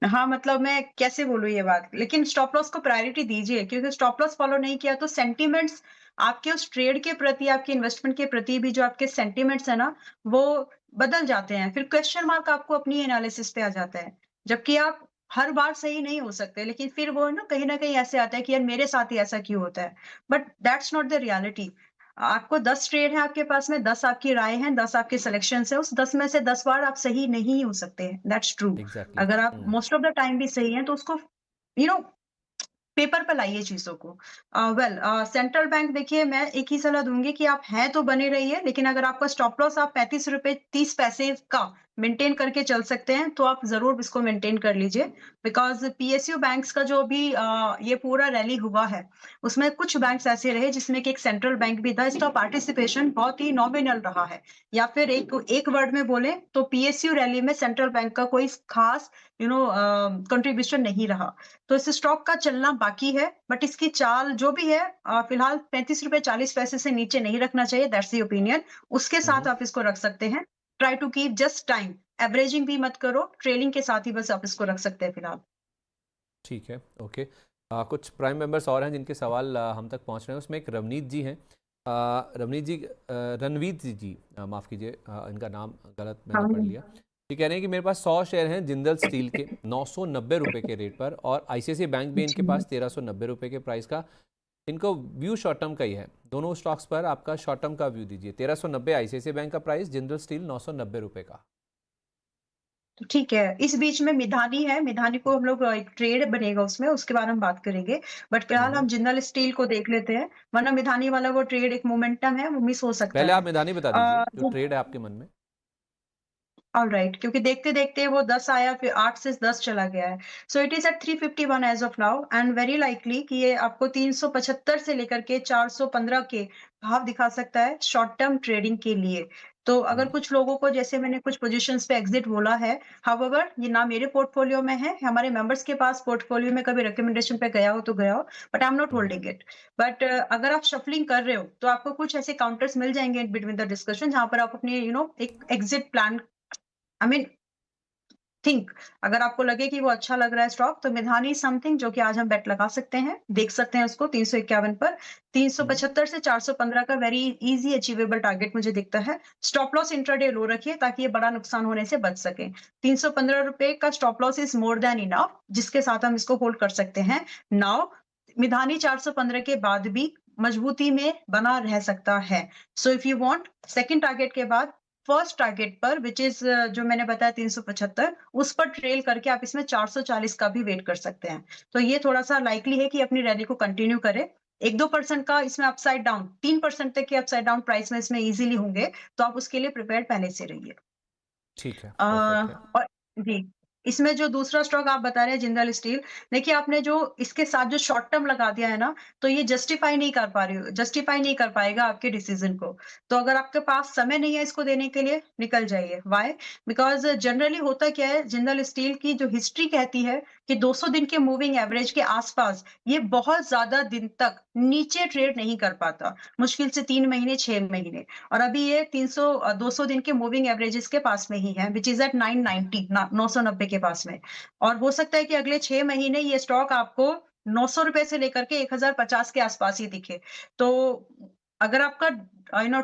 हाँ, मतलब मैं कैसे बोलूँ ये बात? लेकिन स्टॉप लॉस को प्रायोरिटी दीजिए, क्योंकि स्टॉप लॉस फॉलो नहीं किया तो सेंटीमेंट्स आपके उस ट्रेड के प्रति, आपके इन्वेस्टमेंट के प्रति भी जो आपके सेंटीमेंट्स हैं ना, वो बदल जाते हैं। फिर क्वेश्चन मार्क आपको अपनी एनालिसिस पे आ जाता है। जबकि आप हर बार सही नहीं हो सकते, लेकिन फिर वो ना कहीं न कहीं ऐसे आता है कि यार मेरे साथ ही ऐसा क्यों होता है? But that's not the reality. आपको 10 ट्रेड है आपके पास में, 10 आपकी राय हैं, 10 आपके सिलेक्शंस हैं, उस 10 में से 10 बार आप सही नहीं हो सकते। That's true. एग्जैक्टली। अगर आप मोस्ट ऑफ द टाइम भी सही हैं, तो उसको यू नो पेपर पे लाइए चीज़ों को। सेंट्रल बैंक देखिए, मैं एक ही सलाह दूँगी कि आप हैं तो बने रहिए, लेकिन अगर आपका स्टॉप लॉस आप ₹35.30 का मेंटेन करके चल सकते हैं, तो आप ज़रूर इसको मेंटेन कर लीजिए। बिकॉज़ पीएसयू बैंक्स का जो अभी ये पूरा रैली हुआ है, उसमें कुछ बैंक्स ऐसे रहे जिसमें कि एक सेंट्रल बैंक भी था, इसका पार्टिसिपेशन बहुत ही नॉमिनल रहा है। या फिर एक एक वर्ड में बोलें तो पीएसयू रैली में सेंट्रल बैंक का कोई खास कंट्रीब्यूशन नहीं रहा। तो इस स्टॉक का चलना बाकी है, बट इसकी चाल जो भी है फिलहाल ₹35.40 से नीचे नहीं रखना चाहिए, दैट्स द ओपिनियन। उसके साथ आप इसको रख सकते हैं। Try to keep just time, averaging भी मत करो, ट्रेलिंग के साथ ही बस आप इसको रख सकते हैं फिलहाल। ठीक है, ओके। कुछ प्राइम मेंबर्स और हैं जिनके सवाल हम तक पहुंच रहे हैं। उसमें एक रवनीत जी हैं। रवनीत जी, रणवीत जी, माफ़ कीजिए, इनका नाम गलत मैंने पढ़ लिया। हाँ। ये कह रहे हैं कि मेरे पास 100 शेयर हैं जिंदल स्टील के ₹990 के रेट पर, और आईसीआईसीआई बैंक भी इनके जी। पास ₹1390 के प्राइस का। इनको व्यू शॉर्ट टर्म का ही है। दोनों स्टॉक्स पर आपका शॉर्ट टर्म का व्यू दीजिए। 1390 आईसीआईसीआई बैंक का प्राइस, जिंदल स्टील ₹990 का। तो ठीक है, इस बीच में मिधानी है, मिधानी को हम लोग एक ट्रेड बनेगा उसमें, उसके बारे में हम बात करेंगे। बट फिलहाल हम्म। हम जिंदल स्टील को देख लेते हैं, वरना मिधानी वाला वो ट्रेड एक मोमेंटम है, वो मिस हो सकता पहले आप है। मैदानी बता दीजिए जो ट्रेड है आपके मन में। ऑलराइट, क्योंकि देखते-देखते वो 10 आया, फिर 8 से 10 चला गया है। So it is at 351 as of now, and very likely कि ये आपको 375 से लेकर के 415 के भाव दिखा सकता है शॉर्ट टर्म ट्रेडिंग के लिए। तो अगर हम्म। कुछ लोगों को, जैसे मैंने कुछ पोज़ीशंस पे एग्ज़िट बोला है, हाउएवर ये ना मेरे पोर्टफोलियो में है, हमारे मेंबर्स के पास पोर्टफोलियो में कभी रिकमेंडेशन पे गया हो तो गया हो, but I am not hmm. Holding it. But अगर आप शफलिंग कर रहे हो, तो आपको कुछ ऐसे काउंटर्स मिल जाएँगे इन बिटवीन द डिस्कशन, जहाँ पर आप अपनी एक exit plan, I mean think, अगर आपको लगे कि वो अच्छा लग रहा है स्टॉक, तो मिधानी समथिंग जो कि आज हम बेट लगा सकते हैं, देख सकते हैं उसको 351 पर। हम्म। 375 से 415 का वेरी इजी अचीवेबल टारगेट मुझे दिखता है। स्टॉप लॉस इंट्राडे लो रखिए ताकि ये बड़ा नुकसान होने से बच सके। ₹315 का stop loss is more than enough, जिसके साथ हम इसको होल्ड कर सकते हैं। नाउ मिधानी 415 के बाद भी मजबूती में बना रह सकता है। सो if you want, second target के बाद फर्स्ट टारगेट पर, विच इज जो मैंने बताया 375, उस पर ट्रेल करके आप इसमें 440 का भी वेट कर सकते हैं। तो ये थोड़ा सा लाइकली है कि अपनी रैली को कंटिन्यू करे। 1-2% का इसमें अपसाइड डाउन, 3% तक के अपसाइड डाउन प्राइस में इसमें इजीली होंगे, तो आप उसके लिए प्रिपेयर्ड पहले से रहिए। ठीक है, अ, परफेक्ट है। और जी, इसमें जो दूसरा स्टॉक आप बता रहे हैं जिंदल स्टील, देखिए आपने जो इसके साथ जो शॉर्ट टर्म लगा दिया है ना, तो ये जस्टिफाई नहीं कर पाएगा आपके डिसीजन को। तो अगर आपके पास समय नहीं है इसको देने के लिए, निकल जाइए। व्हाई? बिकॉज़ जनरली होता क्या है, जिंदल स्टील की जो हिस्ट्री कहती है कि 200 दिन के मूविंग एवरेज के आस-पास ये बहुत ज़्यादा दिन तक नीचे ट्रेड नहीं कर पाता। मुश्किल से 3 महीने, 6 महीने। और अभी ये 200 दिन के मूविंग एवरेजेस के पास में ही है, व्हिच इज़ एट 990 ना 990 के पास में। और हो सकता है कि अगले 6 महीने ये स्टॉक आपको ₹900 से लेकर के 1050 के आसपास ही दिखे। तो अगर आपका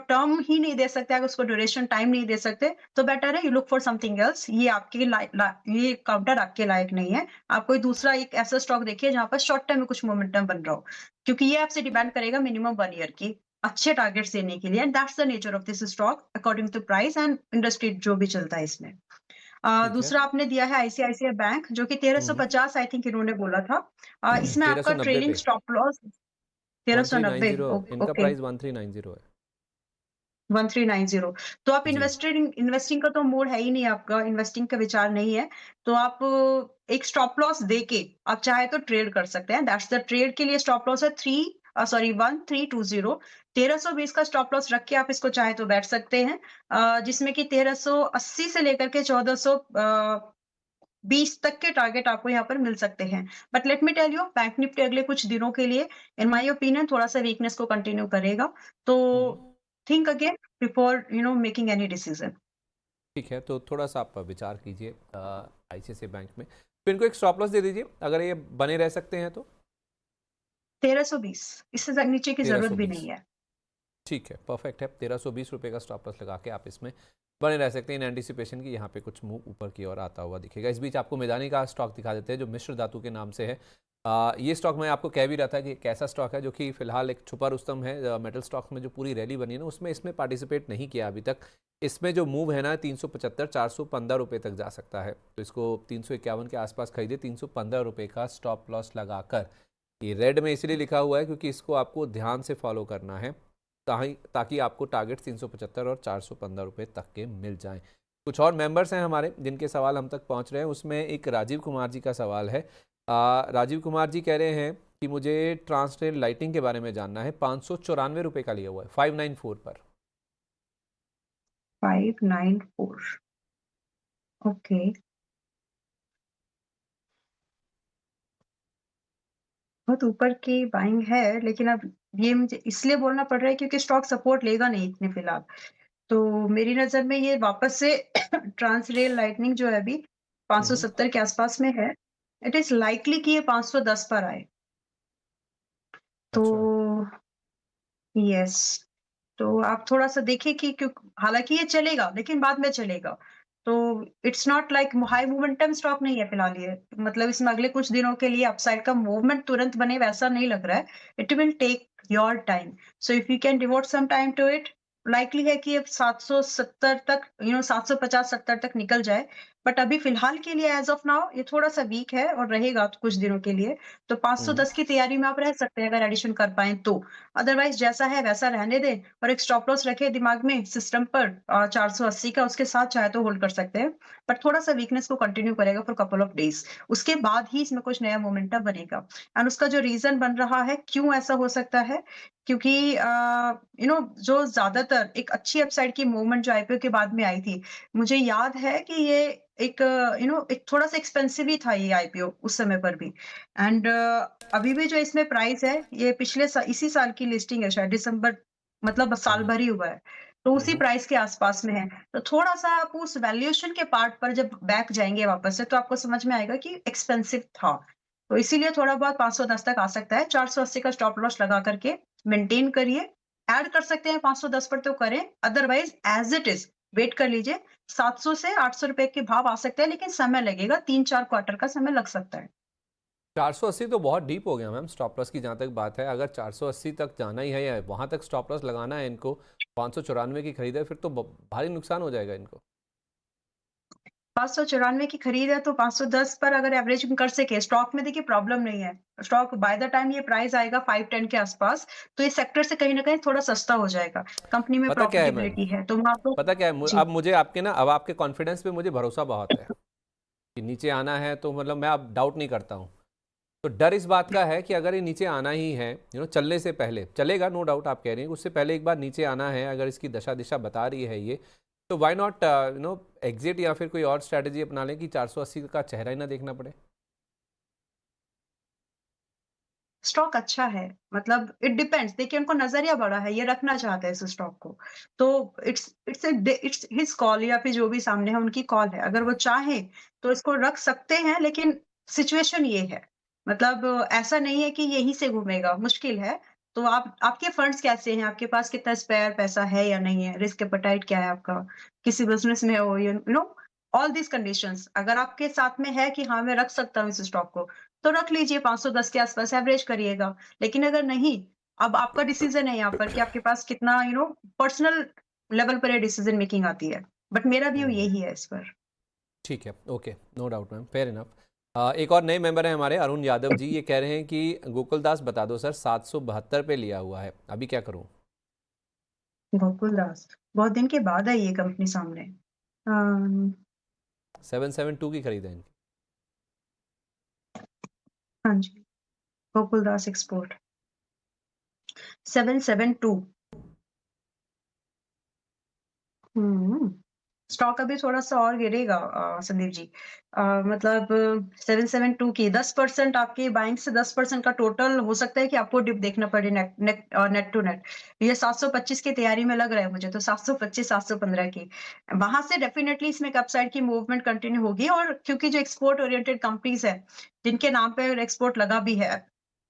टर्म ही नहीं दे सकते, अगर उसको ड्यूरेशन टाइम नहीं दे सकते, तो बेटर है you look for something else. ये काउंटर आपके लायक नहीं है। आप कोई दूसरा एक ऐसा स्टॉक देखिए जहाँ पर शॉर्ट टर्म में कुछ मोमेंटम बन रहा हो, क्योंकि ये आपसे डिपेंड करेगा मिनिमम 1 ईयर की अच्छे टारगेट्स देने के लिए, and that's the nature of this stock according to price and industry जो भी चलता है इसमें। ठीक है। दूसरा आपने दिया है आईसीआईसीआई बैंक, जो कि 1350 आई थिंक इन्होंने बोला था। इसमें तेरह आपका सौ नब्बे ट्रेलिंग पे स्टॉप लॉस 1390। 1390, इनका ओके, प्राइस 1390 है। 1390। तो आप जी। इन्वेस्टेड इन्वेस्टिंग का तो मोड है ही नहीं आपका, इन्वेस्टिंग का विचार नहीं है। तो आप एक स्टॉप लॉस देके आप चाहे तो ट्रेड कर सकते हैं। दैट्स द ट्रेड के लिए स्टॉप लॉस है 1320। 1320 का स्टॉप लॉस रख के आप इसको चाहे तो बैठ सकते हैं, जिसमें कि 1380 से लेकर के 1420 तक के टारगेट आपको यहाँ पर मिल सकते हैं। But let me tell you, bank Nifty अगले कुछ दिनों के लिए इन माय ओपिनियन थोड़ा सा वीकनेस को कंटिन्यू करेगा। तो hmm. Think again before making any decision. ठीक है, तो थोड़ा सा आप विचार कीजिए आईसीआईसीआई बैंक में, तो इनको एक स्टॉप लॉस दे दीजिए अगर ये बने रह सकते हैं तो। 1320, इससे नीचे की तेरह जरूरत सौ भी बीस नहीं है। ठीक है, परफेक्ट है। 1320 रुपये का स्टॉप लॉस लगा के आप इसमें बने रह सकते हैं, इन एंटिसिपेशन की यहाँ पे कुछ मूव ऊपर की ओर आता हुआ दिखेगा। इस बीच आपको मैदानी का स्टॉक दिखा देते हैं जो मिश्र धातु के नाम से है। ये स्टॉक मैं आपको कह भी रहा था कि एक ऐसा स्टॉक है जो कि फिलहाल एक छुपा रुस्तम है मेटल स्टॉक्स में, जो पूरी रैली बनी है ना उसमें इसमें पार्टिसिपेट नहीं किया अभी तक। इसमें जो मूव है ना 375 415 रुपये तक जा सकता है, तो इसको 351 के आसपास खरीदे 315 रुपये का स्टॉप लॉस लगाकर। ये रेड में इसलिए लिखा हुआ है क्योंकि इसको आपको ध्यान से फॉलो करना है ताकि आपको टारगेट 375 और 415 रुपये तक के मिल जाएं। कुछ और मेंबर्स हैं हमारे जिनके सवाल हम तक पहुंच रहे हैं, उसमें एक राजीव कुमार जी का सवाल है। राजीव कुमार जी कह रहे हैं कि मुझे ट्रांसरेल लाइटिंग के बारे में जानना है, 594 रुपये का लिया हुआ है 594 पर। 594। ओके, बहुत ऊपर की बाइंग है, लेकिन अब ये मुझे इसलिए बोलना पड़ रहा है क्योंकि स्टॉक सपोर्ट लेगा नहीं इतने फिलहाल। तो मेरी नजर में ये वापस से ट्रांस रेल लाइटनिंग जो है अभी हम्म, 570 के आसपास में है। इट इज लाइकली कि ये 510 पर आए। तो अच्छा। यस, तो आप थोड़ा-सा देखिए कि क्यों, हालाँकि ये चलेगा, लेकिन बाद में चलेगा। तो it's not like high momentum stock नहीं है फिलहाल ये। मतलब इसमें अगले कुछ दिनों के लिए अपसाइड का मूवमेंट तुरंत बने वैसा नहीं लग रहा है। It will take your time. So if you can devote some time to it, likely है कि ये 770 तक 750-70 तक निकल जाए। बट अभी फिलहाल के लिए एज़ ऑफ नाउ ये थोड़ा-सा वीक है और रहेगा कुछ दिनों के लिए। तो हम्म, 510 की तैयारी में आप रह सकते हैं अगर एडिशन कर पाएँ तो। अदरवाइज जैसा है वैसा रहने दें और एक स्टॉप लॉस रखें दिमाग में सिस्टम पर 480 का, उसके साथ चाहे तो होल्ड कर सकते हैं। बट थोड़ा-सा वीकनेस को कंटिन्यू करेगा फॉर कपल ऑफ डेज़। उसके बाद ही इसमें कुछ नया मोमेंटम बनेगा। एंड उसका जो रीज़न बन रहा है, क्यों ऐसा हो सकता है? क्योंकि जो ज़्यादातर एक अच्छी अपसाइड की मूवमेंट जो आईपीओ के बाद में आई थी, मुझे याद है कि ये एक एक थोड़ा-सा एक्सपेंसिव ही था ये आईपीओ उस समय पर भी। एंड अभी भी जो इसमें प्राइस है, ये पिछले इसी साल की लिस्टिंग है शायद दिसंबर, मतलब साल हम्म, भर ही हुआ है। तो उसी हम्म। प्राइस के आसपास में है। तो थोड़ा-सा आप उस वैल्यूएशन के पार्ट पर जब बैक जाएँगे वापस से, तो आपको समझ में आएगा कि एक्सपेंसिव था। तो इसीलिए थोड़ा बहुत 510 तक आ सकता है। 480 का स्टॉप लॉस लगा करके मेंटेन करिए। ऐड कर सकते हैं 510 पर तो करें, otherwise as it is wait कर लीजिए। 700 से 800 रुपए के भाव आ सकते हैं, लेकिन समय लगेगा, 3-4 क्वार्टर का समय लग सकता है। 480 तो बहुत डीप हो गया मैम स्टॉप लॉस की, जहाँ तक बात है अगर 480 तक जाना ही है या वहाँ तक स्टॉप लॉस लगाना है इनको, 594 की खरीद है, फिर तो भारी नुकसान हो जाएगा इनको। 594 की खरीद है तो 510 पर अगर एवरेजिंग कर सके, स्टॉक में देखिए प्रॉब्लम नहीं है। स्टॉक बाय द टाइम ये प्राइस आएगा 510 के आसपास, तो ये सेक्टर से कहीं न कहीं थोड़ा सस्ता हो जाएगा। कंपनी में पता क्या है मैम, प्रॉफिटेबिलिटी है, तो वहाँ पर पता क्या है जी। अब मुझे आपके ना, अब आपके कॉन्फिडेंस पे मुझे भरोसा बहुत है कि नीचे आना है, तो मतलब मैं अब डाउट नहीं करता हूँ। तो डर इस बात का है कि अगर ये नीचे आना ही है, चलने से पहले चलेगा, नो डाउट आप कह रही हैं, उससे पहले एक बार नीचे आना है, अगर इसकी दशा दिशा बता रही है ये, तो व्हाई नॉट एग्जिट या फिर कोई और स्ट्रैटेजी अपना लें कि 480 का चेहरा ही ना देखना पड़े। स्टॉक अच्छा है, मतलब इट डिपेंड्स, देखिए उनको नज़रिया बड़ा है, ये रखना चाहते हैं इस स्टॉक को। तो इट्स हिज कॉल, या फिर जो भी सामने है उनकी कॉल है। अगर वो चाहें तो इसको रख सकते हैं, लेकिन सिचुएशन ये है। मतलब ऐसा नहीं है कि यहीं से घूमेगा, मुश्किल है। तो आप आपके फंड्स कैसे हैं? आपके पास कितना स्पेयर पैसा है या नहीं है? रिस्क एपेटाइट क्या है आपका? किसी बिज़नेस में हो you know all these conditions अगर आपके साथ में है कि हाँ, मैं रख सकता हूँ इस स्टॉक को, तो रख लीजिए 510 के आस-पास एवरेज करिएगा। लेकिन अगर नहीं, अब आपका डिसीज़न है यहाँ पर कि आपके पास कितना पर्सनल लेवल पर ये डिसीज़न मेकिंग आती है। बट मेरा व्यू हम्म, यही है इस पर। ठीक है, okay, no doubt ma'am, fair enough. एक और नए मेंबर हैं हमारे, अरुण यादव जी, ये कह रहे हैं कि गोकुलदास बता दो सर, 772 पे लिया हुआ है, अभी क्या करूं? गोकुलदास, बहुत दिन के बाद आई ये कंपनी सामने। अम, 772 की खरीदें इनकी। हाँ जी, गोकुलदास एक्सपोर्ट 772। हुँ। स्टॉक अभी थोड़ा-सा और गिरेगा संदीप जी। मतलब 772 की 10% आपकी बाइंग से 10% का टोटल हो सकता है कि आपको डिप देखना पड़े नेट टू नेट। ये 725 की तैयारी में लग रहा है मुझे तो 725 715 की। वहाँ से डेफिनिटली इसमें एक अपसाइड की मूवमेंट कंटिन्यू होगी और क्योंकि जो एक्सपोर्ट ओरिएंटेड कंपनीज़ हैं, जिनके नाम पे एक्सपोर्ट लगा भी है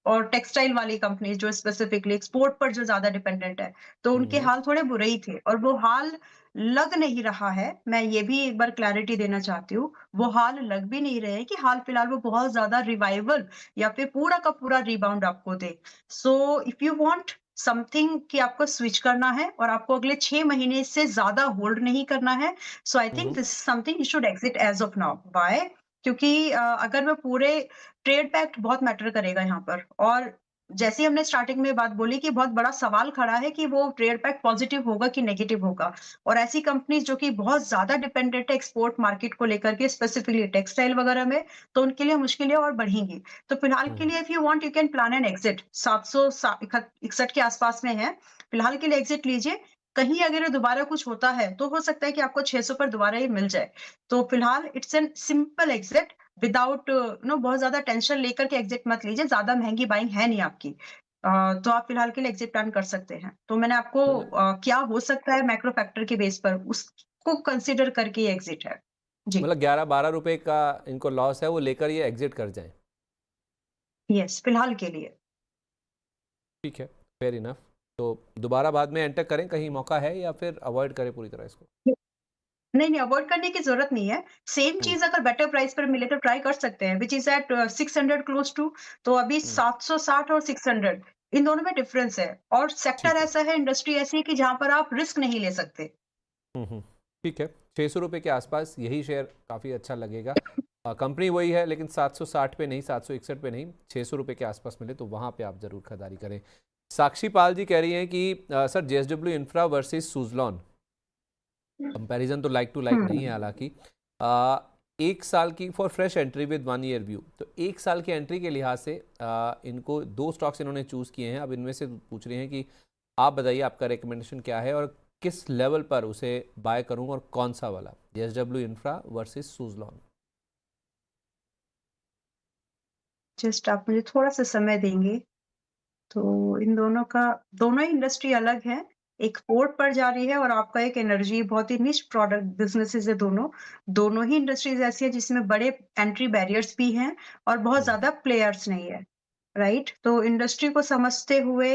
और टेक्सटाइल वाली कंपनीज़ जो स्पेसिफिकली एक्सपोर्ट पर जो ज़्यादा डिपेंडेंट है, तो उनके हम्म, हाल थोड़े बुरे ही थे और वो हाल लग नहीं रहा है, मैं ये भी एक बार क्लैरिटी देना चाहती हूँ, वो हाल लग भी नहीं रहे हैं कि हाल-फिलहाल वो बहुत ज़्यादा रिवाइवल या फिर पूरा का पूरा रिबाउंड आपको दे। So if you want something कि आपको स्विच करना है और आपको अगले 6 महीने से ज़्यादा होल्ड नहीं करना है, so I think hmm, this is something you should exit as of now. Why? क्योंकि अगर मैं पूरे ट्रेड पैक्ट बहुत मैटर करेगा यहाँ पर और जैसे ही हमने स्टार्टिंग में बात बोली कि बहुत बड़ा सवाल खड़ा है कि वो ट्रेड पैक्ट पॉजिटिव होगा कि नेगेटिव होगा। और ऐसी कंपनीज़ जो कि बहुत ज़्यादा डिपेंडेंट है एक्सपोर्ट मार्केट को लेकर के स्पेसिफिकली टेक्सटाइल वगैरह में, तो उनके लिए मुश्किलें और बढ़ेंगी। तो फिलहाल के हम्म, लिए if you want you can plan an exit 700 सा इकहत 61 के आस-पास में है। फिलहाल के लिए एक्सिट लीजिए। कहीं अगर ये दोबारा कुछ होता है, तो हो सकता है कि आपको 600 पर दोबारा ये मिल जाए। तो फिलहाल it's an simple exit without बहुत ज़्यादा टेंशन लेकर के एक्सिट मत लीजिए, ज़्यादा महँगी बाइंग है नहीं आपकी। तो आप फिलहाल के लिए एग्ज़िट प्लान कर सकते हैं। तो मैंने आपको मतलब क्या हो सकता है मैक्रो फैक्टर के बेस पर उसको कंसीडर करके ये एग्ज़िट है। जी, 11-12 रुपए का इनको लॉस है, वो लेकर ये एग्जिट कर जाएं। यस फिलहाल के लिए। ठीक है, फेयर इनफ। तो दोबारा बाद में एंटर करें, कहीं मौका है, या फिर अवॉइड करें पूरी तरह इसको? नहीं, नहीं अवॉइड करने की ज़रूरत नहीं है। सेम हम्म, चीज़ अगर बेटर प्राइस पर मिले तो ट्राई कर सकते हैं which is at 600 close to तो अभी हम्म, 760 और 600 इन दोनों में डिफरेंस है और सेक्टर ठीक है। ऐसा है, इंडस्ट्री ऐसी है कि जहाँ पर आप रिस्क नहीं ले सकते। ठीक है, 600 रुपये के आसपास यही शेयर काफ़ी अच्छा लगेगा। कंपनी वही है, लेकिन 760 पे नहीं, 761 पे नहीं, 600 रुपये के आसपास मिले तो वहाँ पे आप ज़रूर खरीदारी करें। साक्षी पाल जी कह रही हैं कि sir, JSW infra versus Suzlon, comparison तो लाइक टू लाइक नहीं है हुँ। हालांकि। एक साल की for fresh entry with 1 year view, तो एक साल की एंट्री के लिहाज से इनको दो स्टॉक्स इन्होंने चूज़ किए हैं। अब इनमें से पूछ रहे हैं कि आप बताइए आपका रिकमेंडेशन क्या है और किस लेवल पर उसे बाय करूं और कौन सा वाला, JSW infra versus Suzlon. Just आप मुझे थोड़ा-सा समय देंगे तो इन दोनों का दोनों ही इंडस्ट्री अलग है। एक पोर्ट पर जा रही है और आपका एक एनर्जी बहुत ही निश प्रोडक्ट बिज़नेसेज़ है दोनों। दोनों ही इंडस्ट्रीज़ ऐसी है जिसमें बड़े एंट्री बैरियर्स भी हैं और बहुत हम्म, ज़्यादा प्लेयर्स नहीं है, राइट? तो इंडस्ट्री को समझते हुए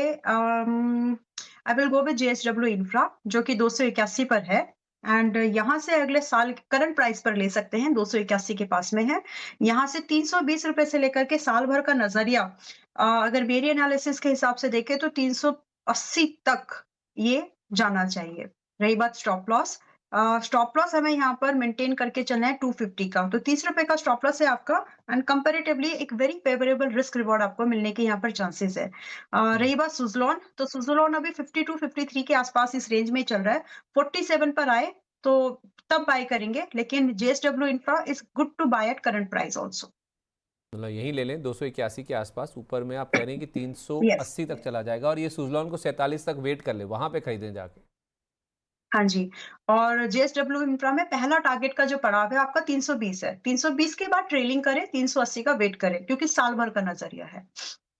I will go with JSW infra जो कि 281 पर है एंड यहाँ से अगले साल करंट प्राइस पर ले सकते हैं 281 के पास में है। यहाँ से ₹320 से लेकर के साल भर का नज़रिया अगर मेरी एनालिसिस के हिसाब से देखें तो 380 तक ये जाना चाहिए। रही बात स्टॉप लॉस हमें यहाँ पर मेंटेन करके चलना है 250 का, तो ₹30 का स्टॉप लॉस है आपका एंड कंपैरेटिवली एक वेरी फेवरेबल रिस्क रिवॉर्ड आपको मिलने के यहाँ पर चांसेस है। हम्म, रही बात सुज़लॉन, तो सुज़लॉन अभी 52-53 के आसपास इस रेंज में ही चल रहा है। 47 पर आए तो तब बाय करेंगे, लेकिन JSW infra is good to buy at current price also. मतलब यहीं ले लें 281 के आसपास। ऊपर में आप कह रहे हैं कि यस। 380 तक चला जाएगा और ये सुजलॉन को 47 तक वेट कर ले, वहां पे खरीदें जाके। हाँ जी, और जेएसडब्ल्यू इंफ्रा में पहला टारगेट का जो पड़ाव है आपका 320 है। 320 के बाद ट्रेलिंग करें, 380 का वेट करें क्योंकि साल भर का नज़रिया है।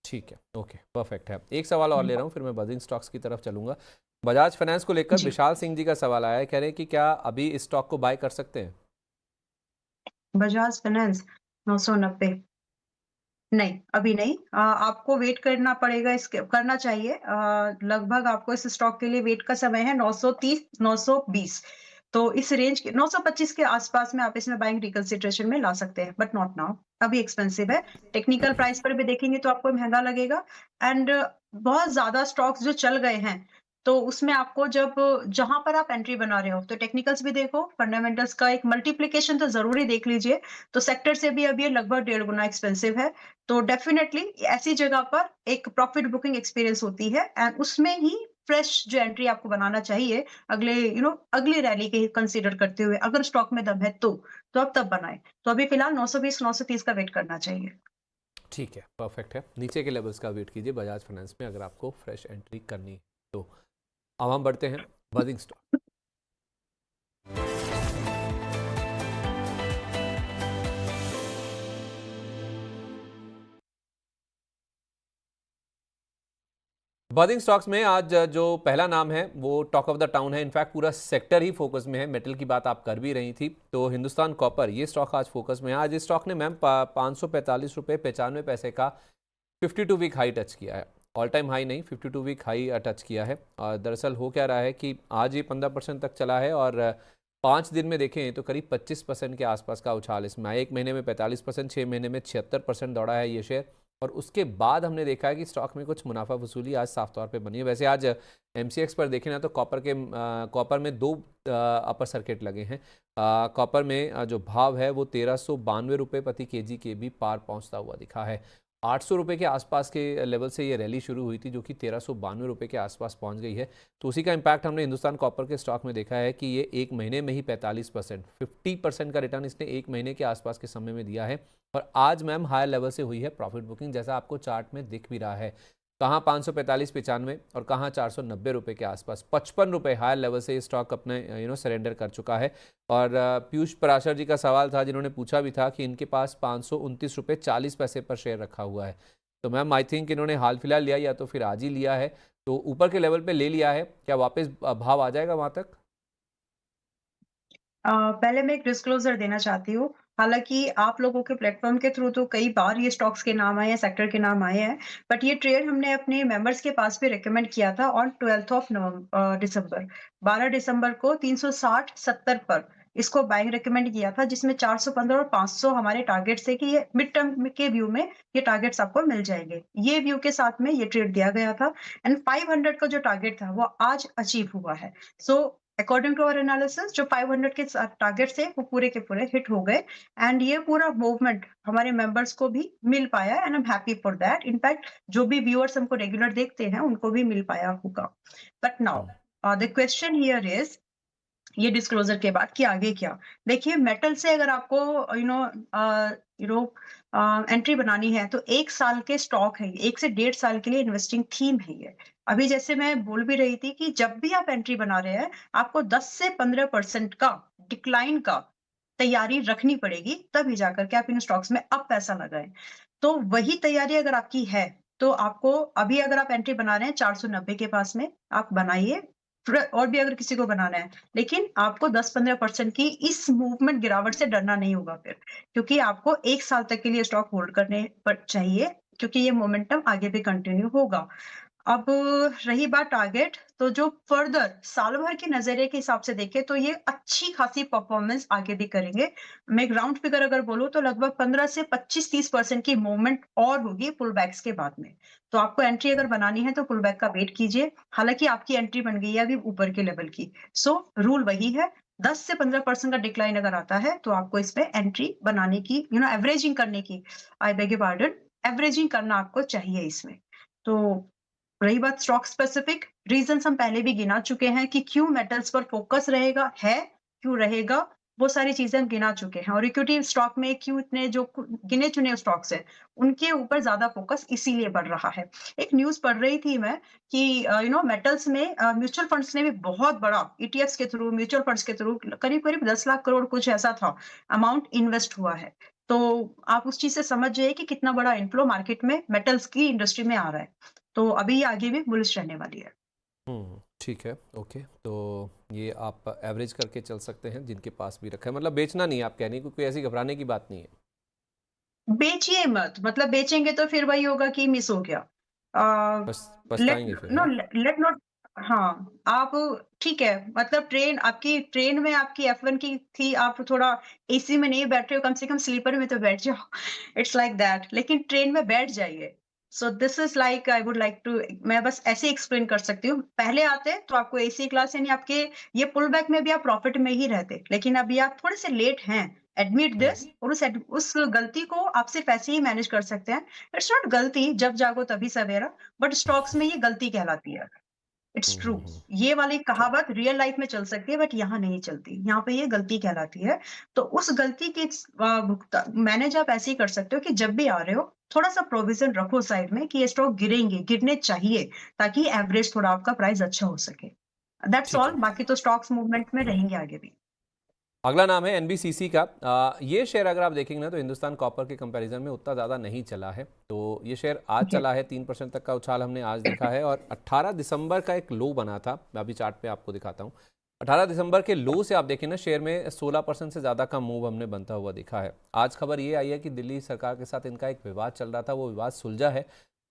ठीक है, ओके, परफेक्ट है। एक सवाल और ले रहा हूँ, फिर मैं बजिंग स्टॉक्स की तरफ चलूंगा। बजाज फाइनेंस को लेकर जी, विशाल सिंह जी का सवाल आया है, कह रहे हैं कि क्या अभी इस स्टॉक को बाय कर सकते हैं? बजाज फाइनेंस 990 नहीं, अभी नहीं। आपको वेट करना पड़ेगा, इसके करना चाहिए। लगभग आपको इस स्टॉक के लिए वेट का समय है 930, 920। तो इस रेंज के 925 के आसपास में आप इसमें बाइंग रिकंसिडरेशन में ला सकते हैं, बट नॉट नाउ। अभी एक्सपेंसिव है। टेक्निकल प्राइस पर भी देखेंगे तो आपको महँगा लगेगा। एंड बहुत ज़्यादा स्टॉक्स जो चल गए हैं, तो उसमें आपको जब जहाँ पर आप एंट्री बना रहे हो, तो टेक्निकल्स भी देखो, फंडामेंटल्स का एक मल्टीप्लिकेशन तो ज़रूरी देख लीजिए। तो सेक्टर से भी अब ये लगभग डेढ़ गुना एक्सपेंसिव है। तो डेफिनिटली ऐसी जगह पर एक प्रॉफिट बुकिंग एक्सपीरियंस होती है एंड उसमें ही फ्रेश जो एंट्री आपको बनाना चाहिए अगले अगली रैली के कंसीडर करते हुए, अगर स्टॉक में दम है तो आप तब बनाएं। तो अभी फिलहाल 920 930 का वेट करना चाहिए। ठीक है, परफेक्ट है। नीचे के लेवल्स का वेट कीजिए बजाज फाइनेंस में अगर आपको फ्रेश एंट्री करनी है तो। अब हम बढ़ते हैं बजिंग स्टॉक। बर्निंग स्टॉक्स में आज जो पहला नाम है वो टॉक ऑफ द टाउन है। इनफैक्ट पूरा सेक्टर ही फोकस में है। मेटल की बात आप कर भी रही थी, तो हिंदुस्तान कॉपर ये स्टॉक आज फोकस में है। आज इस स्टॉक ने मैम 545 रुपये 95 पैसे का 52 वीक हाई टच किया है। ऑल टाइम हाई नहीं, 52 वीक हाई टच किया है। और दरअसल हो क्या रहा है कि आज ये 15% तक चला है और 5 दिन में देखें तो करीब 25% के आसपास का उछाल इसमें आया। 1 महीने में 45%, 6 महीने में 76% दौड़ा है ये शेयर। और उसके बाद हमने देखा है कि स्टॉक में कुछ मुनाफा वसूली आज साफ तौर पे बनी है। वैसे आज एमसीएक्स पर देखें ना तो कॉपर में दो अपर सर्किट लगे हैं। कॉपर में जो भाव है वो 1392 रुपये प्रति केजी के भी पार पहुंचता हुआ दिखा है। 800 रुपये के आसपास के लेवल से ये रैली शुरू हुई थी जो कि 1392 रुपये के आसपास पहुंच गई है। तो उसी का इम्पैक्ट हमने हिंदुस्तान कॉपर के स्टॉक में देखा है कि ये 1 महीने में ही 45%, 50% का रिटर्न इसने 1 महीने के आसपास के समय में दिया है। और आज मैम हायर लेवल से हुई है प्रॉफिट बुकिंग, जैसा आपको चार्ट में दिख भी रहा है। कहाँ 545 95 और कहाँ 490 रुपये के आसपास 55 रुपये हायर लेवल से ये स्टॉक अपने सरेंडर कर चुका है। और पीयूष पराशर जी का सवाल था जिन्होंने पूछा भी था कि इनके पास 529 रुपये 40 पैसे पर शेयर रखा हुआ है। तो मैम आई थिंक इन्होंने हाल फिलहाल लिया या तो फिर आज ही लिया है, तो ऊपर के लेवल पे ले लिया है, क्या वापस भाव आ जाएगा वहाँ तक? पहले मैं एक डिस्क्लोज़र देना चाहती हूँ। हालाँकि आप लोगों के प्लेटफ़ॉर्म के थ्रू तो कई बार ये स्टॉक्स के नाम आए हैं, सेक्टर के नाम आए हैं, बट ये ट्रेड हमने अपने मेंबर्स के पास भी रिकमेंड किया था ऑन 12th ऑफ दिसंबर। 12 दिसंबर को 360-70 पर इसको बाइंग रिकमेंड किया था, जिसमें 415 और 500 हमारे टारगेट्स थे कि ये मिड टर्म के व्यू में ये टारगेट्स आपको मिल जाएँगे। ये व्यू के साथ में ये ट्रेड दिया गया था एंड 500 का जो टारगेट था, वो आज अचीव हुआ है। So according to our analysis जो 500 के टारगेट्स थे वो पूरे के पूरे हिट हो गए एंड ये पूरा मूवमेंट हमारे मेंबर्स को भी मिल पाया and I am happy for that. In fact जो भी व्यूअर्स हमको रेगुलर देखते हैं उनको भी मिल पाया होगा। But now the question here is ये डिस्क्लोजर के बाद कि आगे क्या? देखिए मेटल से अगर आपको यू नो एंट्री बनानी है तो 1 साल के स्टॉक है, 1 से डेढ़ साल के लिए इन्वेस्टिंग थीम है ये। अभी जैसे मैं बोल भी रही थी कि जब भी आप एंट्री बना रहे हैं, आपको 10 से 15% का डिक्लाइन का तैयारी रखनी पड़ेगी, तभी जाकर के आप इन स्टॉक्स में अब पैसा लगाएँ। तो वही तैयारी अगर आपकी है, तो आपको अभी अगर आप एंट्री बना रहे हैं 490 के पास में, आप बनाइए। फिर और भी अगर किसी को बनाना है, लेकिन आपको 10-15% की इस मूवमेंट गिरावट से डरना नहीं होगा फिर, क्योंकि आपको 1 साल तक के लिए स्टॉक होल्ड करने पर चाहिए, क्योंकि ये मोमेंटम आगे भी कंटिन्यू होगा। अब रही बात टारगेट, तो जो फर्दर साल भर के नज़रिए के हिसाब से देखें तो ये अच्छी खासी परफॉर्मेंस आगे भी करेंगे। मैं एक राउंड फिगर अगर बोलूँ तो लगभग 15 से 25-30% की मूवमेंट और होगी पुल बैक्स के बाद में। तो आपको एंट्री अगर बनानी है तो पुल बैक का वेट कीजिए। हालाँकि आपकी एंट्री बन गई है अभी ऊपर के लेवल की। सो रूल वही है, 10 से 15% का डिक्लाइन अगर आता है तो आपको इसमें एंट्री बनाने की एवरेजिंग करने की, I beg your pardon, averaging करना आपको चाहिए इसमें। तो रही बात स्टॉक स्पेसिफिक रीजंस हम पहले भी गिना चुके हैं कि क्यों मेटल्स पर फोकस रहेगा है, क्यों रहेगा, वो सारी चीजें हम गिना चुके हैं। और इक्विटी स्टॉक में क्यों इतने जो गिने चुने स्टॉक्स हैं उनके ऊपर ज्यादा फोकस इसीलिए बढ़ रहा है। एक न्यूज पढ़ रही थी मैं कि मेटल्स में म्यूचुअल फंड्स ने भी बहुत बड़ा ईटीएफ्स के थ्रू, म्यूचुअल फंड्स के थ्रू करीब करीब 10 लाख करोड़ कुछ ऐसा था अमाउंट इन्वेस्ट हुआ है। तो आप उस चीज से समझ जाइए कि कितना बड़ा इन्फ्लो मार्केट में मेटल्स की इंडस्ट्री में आ रहा है। तो अभी ये आगे भी बुलिश रहने वाली है। ठीक है, ओके। तो ये आप एवरेज करके चल सकते हैं जिनके पास भी रखा है, मतलब बेचना नहीं है आप कहने को, कोई ऐसी घबराने की बात नहीं है। बेचिए मत, मतलब बेचेंगे तो फिर वही होगा कि मिस हो गया। अ, लेट पछताएंगे फिर, नो हाँ। Let not. हाँ, आप ठीक है, मतलब ट्रेन में आपकी F1 की थी, आप थोड़ा एसी में नहीं बैठ रहे हो, कम से कम स्लीपर में तो बैठ जाओ। इट्स लाइक दैट, लेकिन ट्रेन में बैठ जाइए। So this is like I would like to, मैं बस ऐसे एक्सप्लेन कर सकती हूँ। पहले आते तो आपको एसी क्लास यानी आपके ये पुल बैक में भी आप प्रॉफिट में ही रहते, लेकिन अभी आप थोड़े से लेट हैं। Admit hmm. दिस, और उस गलती को आप सिर्फ ऐसे ही मैनेज कर सकते हैं। इट्स नॉट गलती, जब जागो तभी सवेरा, बट स्टॉक्स में ये गलती कहलाती है। It's true. हम्म। ये वाली कहावत रियल लाइफ में चल सकती है, बट यहाँ नहीं चलती। यहाँ पे ये गलती कहलाती है। तो उस गलती की भुगता मैनेज आप ऐसे ही कर सकते हो कि जब भी आ रहे हो, थोड़ा-सा प्रोविज़न रखो साइड में कि ये स्टॉक गिरेंगे, गिरने चाहिए, ताकि एवरेज थोड़ा आपका प्राइस अच्छा हो सके। दैट्स ठीक ऑल, है। बाकी तो स्टॉक्स मूवमेंट में रहेंगे आगे भी। अगला नाम है एनबीसीसी का। ये शेयर अगर आप देखेंगे ना तो हिंदुस्तान कॉपर के कंपैरिजन में उतना ज़्यादा नहीं चला है। तो ये शेयर आज जी। चला है, 3% तक का उछाल हमने आज देखा है, और 18 दिसंबर का एक लो बना था। मैं अभी चार्ट पे आपको दिखाता हूँ। 18 दिसंबर के लो से आप देखें ना, शेयर में 16% से ज़्यादा का मूव हमने बनता हुआ देखा है। आज खबर ये आई है कि दिल्ली सरकार के साथ इनका एक विवाद चल रहा था, वो विवाद सुलझा है।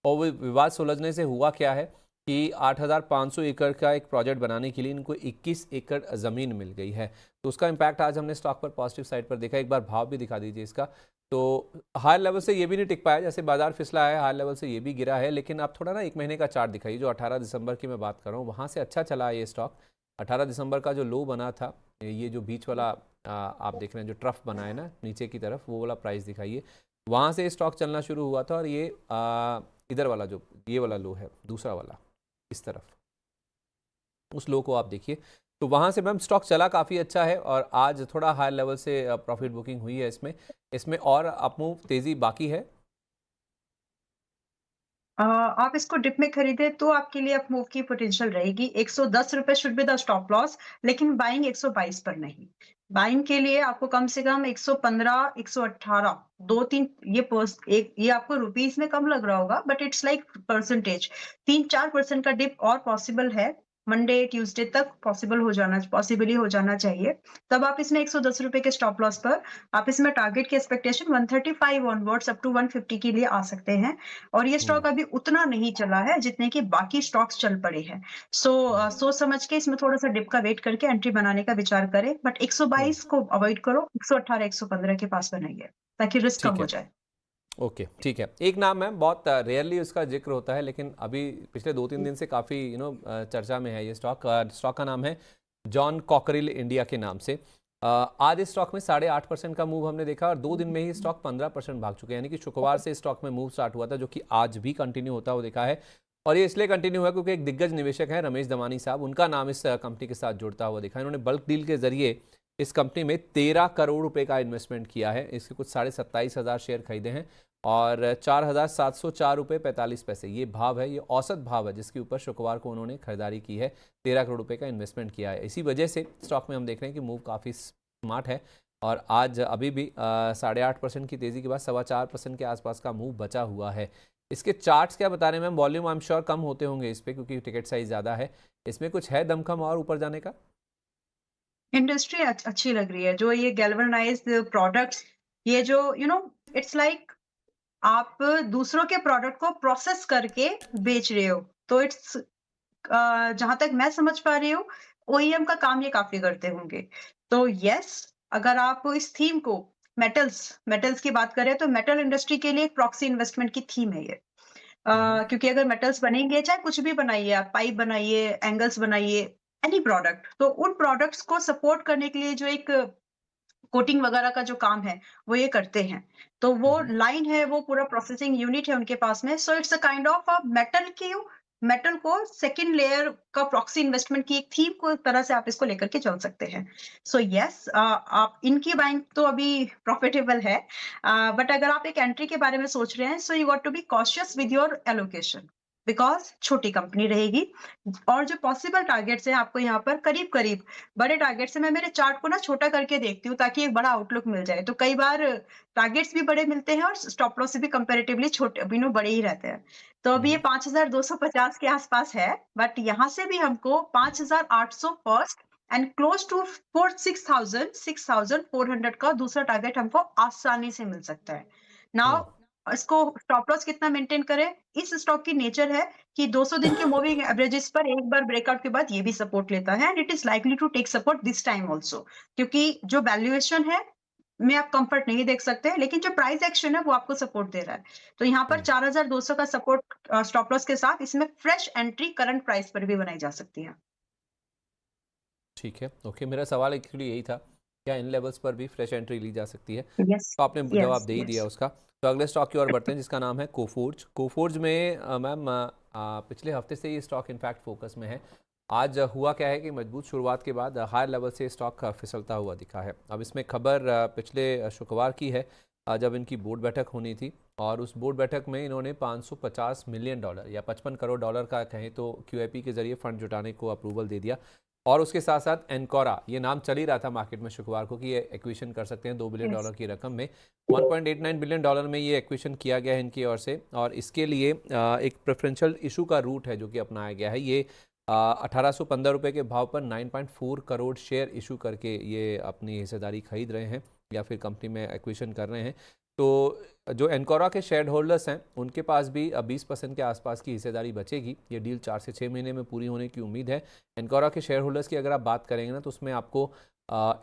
और वो विवाद सुलझने से हुआ क्या है कि 8,500 एकड़ का एक प्रोजेक्ट बनाने के लिए इनको 21 एकड़ ज़मीन मिल गई है। तो उसका इम्पैक्ट आज हमने स्टॉक पर पॉजिटिव साइड पर देखा। एक बार भाव भी दिखा दीजिए इसका। तो हायर लेवल से ये भी नहीं टिक पाया, जैसे बाजार फिसला है, हायर लेवल से ये भी गिरा है। लेकिन आप थोड़ा ना एक महीने का चार्ट दिखाइए, जो 18 दिसंबर की मैं बात कर रहा हूँ, वहाँ से अच्छा चला है ये स्टॉक। 18 दिसंबर का जो लो बना था, ये जो बीच वाला आप देख रहे हैं जो ट्रफ बना है ना नीचे की तरफ, वो वाला प्राइस दिखाइए। वहाँ से स्टॉक चलना शुरू हुआ था, और ये इधर वाला जो ये वाला लो है, दूसरा वाला इस तरफ, उस लो को आप देखिए। तो वहाँ से मैम स्टॉक चला काफ़ी अच्छा है, और आज थोड़ा हाई लेवल से प्रॉफिट बुकिंग हुई है इसमें। इसमें और अपमूव तेज़ी बाकी है। आप इसको डिप में खरीदे तो आपके लिए अप मूव की पोटेंशियल रहेगी। ₹110 should be the stop loss, लेकिन बाइंग 122 पर नहीं। बाइंग के लिए आपको कम से कम 115, 118, 2-3, ये आपको रुपीस में कम लग रहा होगा, बट इट्स लाइक परसेंटेज। 3-4% का डिप और पॉसिबल है। मंडे, ट्यूसडे तक पॉसिबल ही हो जाना चाहिए। तब आप इसमें ₹110 के स्टॉप लॉस पर, आप इसमें टारगेट की एक्सपेक्टेशन 135 ऑनवर्ड्स अप टू 150 के लिए आ सकते हैं। और ये हम्म। स्टॉक अभी उतना नहीं चला है जितने कि बाकी स्टॉक्स चल पड़े हैं। हम्म। सोच समझ के इसमें थोड़ा-सा डिप का वेट करके एंट्री बनाने का विचार करें, बट हम्म। 122 को अवॉइड करो, 118, 115 के पास बनाइए, ताकि रिस्क कम ठीक हो है। जाए। ओके, ठीक है। एक नाम है, बहुत रेयरली उसका जिक्र होता है, लेकिन अभी पिछले 2-3 दिन से काफ़ी चर्चा में है ये स्टॉक। स्टॉक का नाम है जॉन कॉकरिल इंडिया के नाम से। आज इस स्टॉक में 8.5% का मूव हमने देखा, और 2 दिन में ही स्टॉक 15% भाग चुके हैं। यानी कि शुक्रवार से स्टॉक में मूव स्टार्ट हुआ था, जो कि आज भी कंटिन्यू होता हुआ देखा है। और ये इसलिए कंटिन्यू हुआ क्योंकि एक दिग्गज निवेशक है रमेश दमानी साहब, उनका नाम इस कंपनी के साथ जुड़ता हुआ दिखा। इन्होंने बल्क डील के जरिए इस कंपनी में 13 करोड़ रुपए का इन्वेस्टमेंट किया है। इसके कुछ 27,500 शेयर खरीदे हैं, और 4,704 रुपये 45 पैसे ये भाव है, ये औसत भाव है जिसके ऊपर शुक्रवार को उन्होंने खरीदारी की है। 13 करोड़ रुपए का इन्वेस्टमेंट किया है। इसी वजह से स्टॉक में हम देख रहे हैं कि मूव काफ़ी स्मार्ट है। और आज अभी भी 8.5% की तेज़ी के बाद 4.25% के आसपास का मूव बचा हुआ है। इसके चार्ट्स क्या बता रहे हैं ma'am? Volume I am sure कम होते होंगे इस पर, क्योंकि टिकट साइज ज़्यादा है। इसमें कुछ है दमखम और ऊपर जाने का? इंडस्ट्री अच्छी लग रही है, जो ये गैल्वेनाइज्ड प्रोडक्ट्स, ये जो इट्स लाइक आप दूसरों के प्रोडक्ट को प्रोसेस करके बेच रहे हो, तो इट्स जहाँ तक मैं समझ पा रही हूँ, ओईएम का काम ये काफ़ी करते होंगे। तो येस, अगर आप इस थीम को मेटल्स मेटल्स की बात करें, तो मेटल इंडस्ट्री के लिए एक प्रॉक्सी इन्वेस्टमेंट की थीम है ये। हम्म। क्योंकि अगर मेटल्स बनेंगे, चाहे कुछ भी बनाइए आप, पाइप बनाइए, एंगल्स बनाइए, एनी प्रोडक्ट, तो उन प्रोडक्ट्स को सपोर्ट करने के लिए जो एक कोटिंग वगैरह का जो काम है, वो ये करते हैं। तो वो हम्म। लाइन है, वो पूरा प्रोसेसिंग यूनिट है उनके पास में। So it's a kind of metal को सेकंड लेयर का प्रॉक्सी इन्वेस्टमेंट की एक थीम को तरह से आप इसको लेकर के चल सकते हैं। सो येस, आप इनकी बाइंग तो अभी प्रॉफिटेबल है। बट अगर आप एक एंट्री के बारे में सोच रहे हैं, so you got to be cautious with your allocation, because छोटी कंपनी रहेगी। और जो पॉसिबल टारगेट्स हैं आपको यहाँ पर करीब-करीब बड़े टारगेट से, मैं मेरे चार्ट को ना छोटा करके देखती हूँ, ताकि एक बड़ा आउटलुक मिल जाए। तो कई बार टारगेट्स भी बड़े मिलते हैं और स्टॉप लॉस भी कंपैरेटिवली छोटे बड़े ही रहते हैं। तो अभी ये हम्म। 5250 के आसपास है, बट यहाँ से भी हमको 5800 फर्स्ट एंड क्लोज टू 4 6000 6400 का दूसरा टारगेट हमको आसानी से मिल सकता है। नाउ इसको स्टॉप लॉस कितना मेंटेन करें? इस स्टॉक की नेचर है कि 200 दिन के मूविंग एवरेजेस पर एक बार ब्रेकआउट के बाद ये भी सपोर्ट लेता है and it is likely to take support this time also, क्योंकि जो वैल्यूएशन है में आप कंफर्ट नहीं देख सकते, लेकिन जो प्राइस एक्शन है वो आपको सपोर्ट दे रहा है। तो यहाँ पर 4200 का सपोर्ट स्टॉप लॉस के साथ इसमें फ्रेश एंट्री करंट प्राइस पर भी बनाई जा सकती है। ठीक है, ओके। मेरा सवाल एक्चुअली यही था, क्या इन लेवल्स पर भी फ्रेश एंट्री ली जा सकती है? यस, तो आपने जवाब यस, दे ही दिया यस। उसका। तो अगले स्टॉक की ओर बढ़ते हैं जिसका नाम है कोफोर्ज। कोफोर्ज में मैम पिछले हफ्ते से ये स्टॉक इनफैक्ट फोकस में है। आज हुआ क्या है कि मजबूत शुरुआत के बाद हायर लेवल से स्टॉक फिसलता हुआ दिखा है। अब इसमें खबर पिछले शुक्रवार की है, जब इनकी बोर्ड बैठक होनी थी और उस बोर्ड बैठक में इन्होंने $550 मिलियन या 55 करोड़ डॉलर का कहें तो QIP के जरिए फंड जुटाने को अप्रूवल दे दिया। और उसके साथ साथ एनकोरा, ये नाम चल ही रहा था मार्केट में शुक्रवार को कि ये एक्विजिशन कर सकते हैं $2 बिलियन यस। की रकम में। $1.89 बिलियन में ये एक्विजिशन किया गया है इनकी ओर से, और इसके लिए एक प्रेफरेंशियल इशू का रूट है जो कि अपनाया गया है। ये 1815 रुपये के भाव पर 9.4 करोड़ शेयर इशू करके ये अपनी हिस्सेदारी खरीद रहे हैं या फिर कंपनी में एक्विजिशन कर रहे हैं। तो जो एनकोरा के शेयर होल्डर्स हैं उनके पास भी 20% के आसपास की हिस्सेदारी बचेगी। ये डील 4 से 6 महीने में पूरी होने की उम्मीद है। एनकोरा के शेयर होल्डर्स की अगर आप बात करेंगे ना, तो उसमें आपको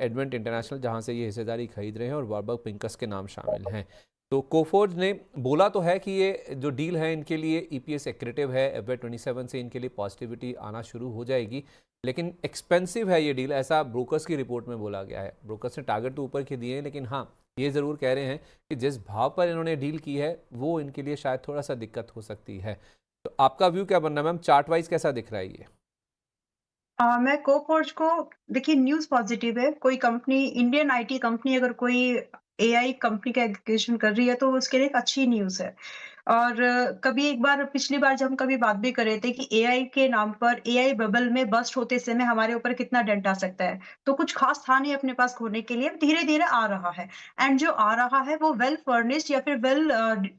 एडवेंट इंटरनेशनल, जहां से ये हिस्सेदारी खरीद रहे हैं, और वार्बर्ग पिंकस के नाम शामिल हैं। तो कोफोर्ज ने बोला तो है कि ये जो डील है इनके लिए EPS एक्रेटिव है, FY27 से इनके लिए पॉजिटिविटी आना शुरू हो जाएगी, लेकिन एक्सपेंसिव है ये डील, ऐसा ब्रोकर्स की रिपोर्ट में बोला गया है। ब्रोकर्स ने टारगेट तो ऊपर के दिए हैं, लेकिन हाँ ये ज़रूर कह रहे हैं कि जिस भाव पर इन्होंने डील की है वो इनके लिए शायद थोड़ा सा दिक्कत हो सकती है। तो आपका व्यू क्या बनना है मैम? चार्ट वाइज कैसा दिख रहा है ये? मैं कोफोर्ज को, देखिए न्यूज़ पॉजिटिव है। कोई कंपनी, इंडियन IT कंपनी अगर कोई AI कंपनी का एक्विजिशन कर रही है तो उसके लिए एक अच्छी न्यूज़ है। और कभी एक बार, पिछली बार जब हम कभी बात भी कर रहे थे कि AI के नाम पर AI बबल में बस्ट होते समय हमारे ऊपर कितना डेंट आ सकता है। तो कुछ खास था नहीं अपने पास खोने के लिए, धीरे-धीरे आ रहा है एंड जो आ रहा है वो वेल फर्निश्ड या फिर वेल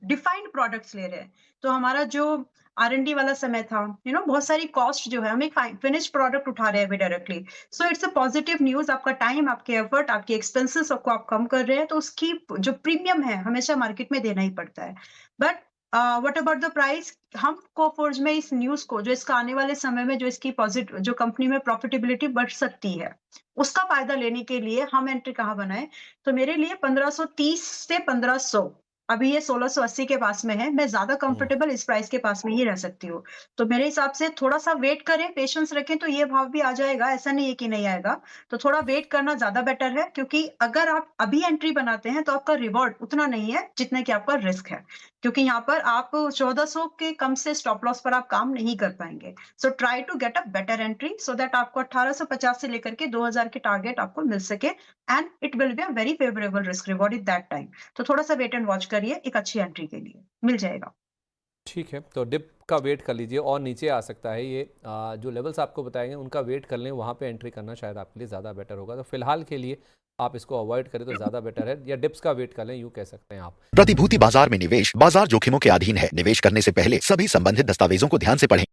डिफाइंड प्रोडक्ट्स ले रहे हैं। तो हमारा जो R&D वाला समय था, बहुत सारी कॉस्ट जो है हम एक फिनिश्ड प्रोडक्ट उठा रहे हैं अभी directly. So it's a positive news. आपका टाइम, आपके एफर्ट, आपके एक्सपेंसेस को आप कम कर रहे हैं, तो उसकी जो प्रीमियम है हमेशा मार्केट में देना ही पड़ता है। But what about the price? हम कोफोर्ज में इस न्यूज़ को, जो इसका आने वाले समय में जो इसकी जो कंपनी में प्रॉफिटेबिलिटी बढ़ सकती है, उसका फायदा लेने के लिए हम एंट्री कहाँ बनाएँ? तो मेरे लिए 1530 से 1500, अभी ये 1680 के पास में है। मैं ज़्यादा कंफर्टेबल इस प्राइस के पास में ही रह सकती हूँ। तो मेरे हिसाब से थोड़ा-सा वेट करें, पेशेंस रखें, तो ये भाव भी आ जाएगा, ऐसा नहीं है कि नहीं आएगा। तो थोड़ा वेट करना ज़्यादा बेटर है, क्योंकि अगर आप अभी एंट्री बनाते हैं तो आपका रिवॉर्ड उतना नहीं है जितना कि आपका रिस्क है। क्योंकि यहाँ पर आप 1400 के कम से स्टॉप लॉस पर आप काम नहीं कर पाएँगे। So try to get a better entry so that आपको 1850 से लेकर के 2000 के टारगेट आपको मिल सके and it will be a very favourable risk reward at that time. तो थोड़ा-सा वेट एंड वॉच करिए, एक अच्छी एंट्री के लिए, मिल जाएगा। ठीक है, तो डिप का वेट कर लीजिए और नीचे आ सकता है ये। जो लेवल्स आपको बताएंगे उनका वेट कर लें, वहाँ पे एंट्री करना शायद आपके लिए ज़्यादा बेटर होगा। तो फिलहाल के लिए आप इसको अवॉइड करें तो ज़्यादा बेटर है, या डिप्स का वेट कर लें, यूँ कह सकते हैं आप। प्रतिभूति बाजार में निवेश बाजार जोखिमों के अधीन है। निवेश करने से पहले सभी संबंधित दस्तावेजों को ध्यान से पढ़ें।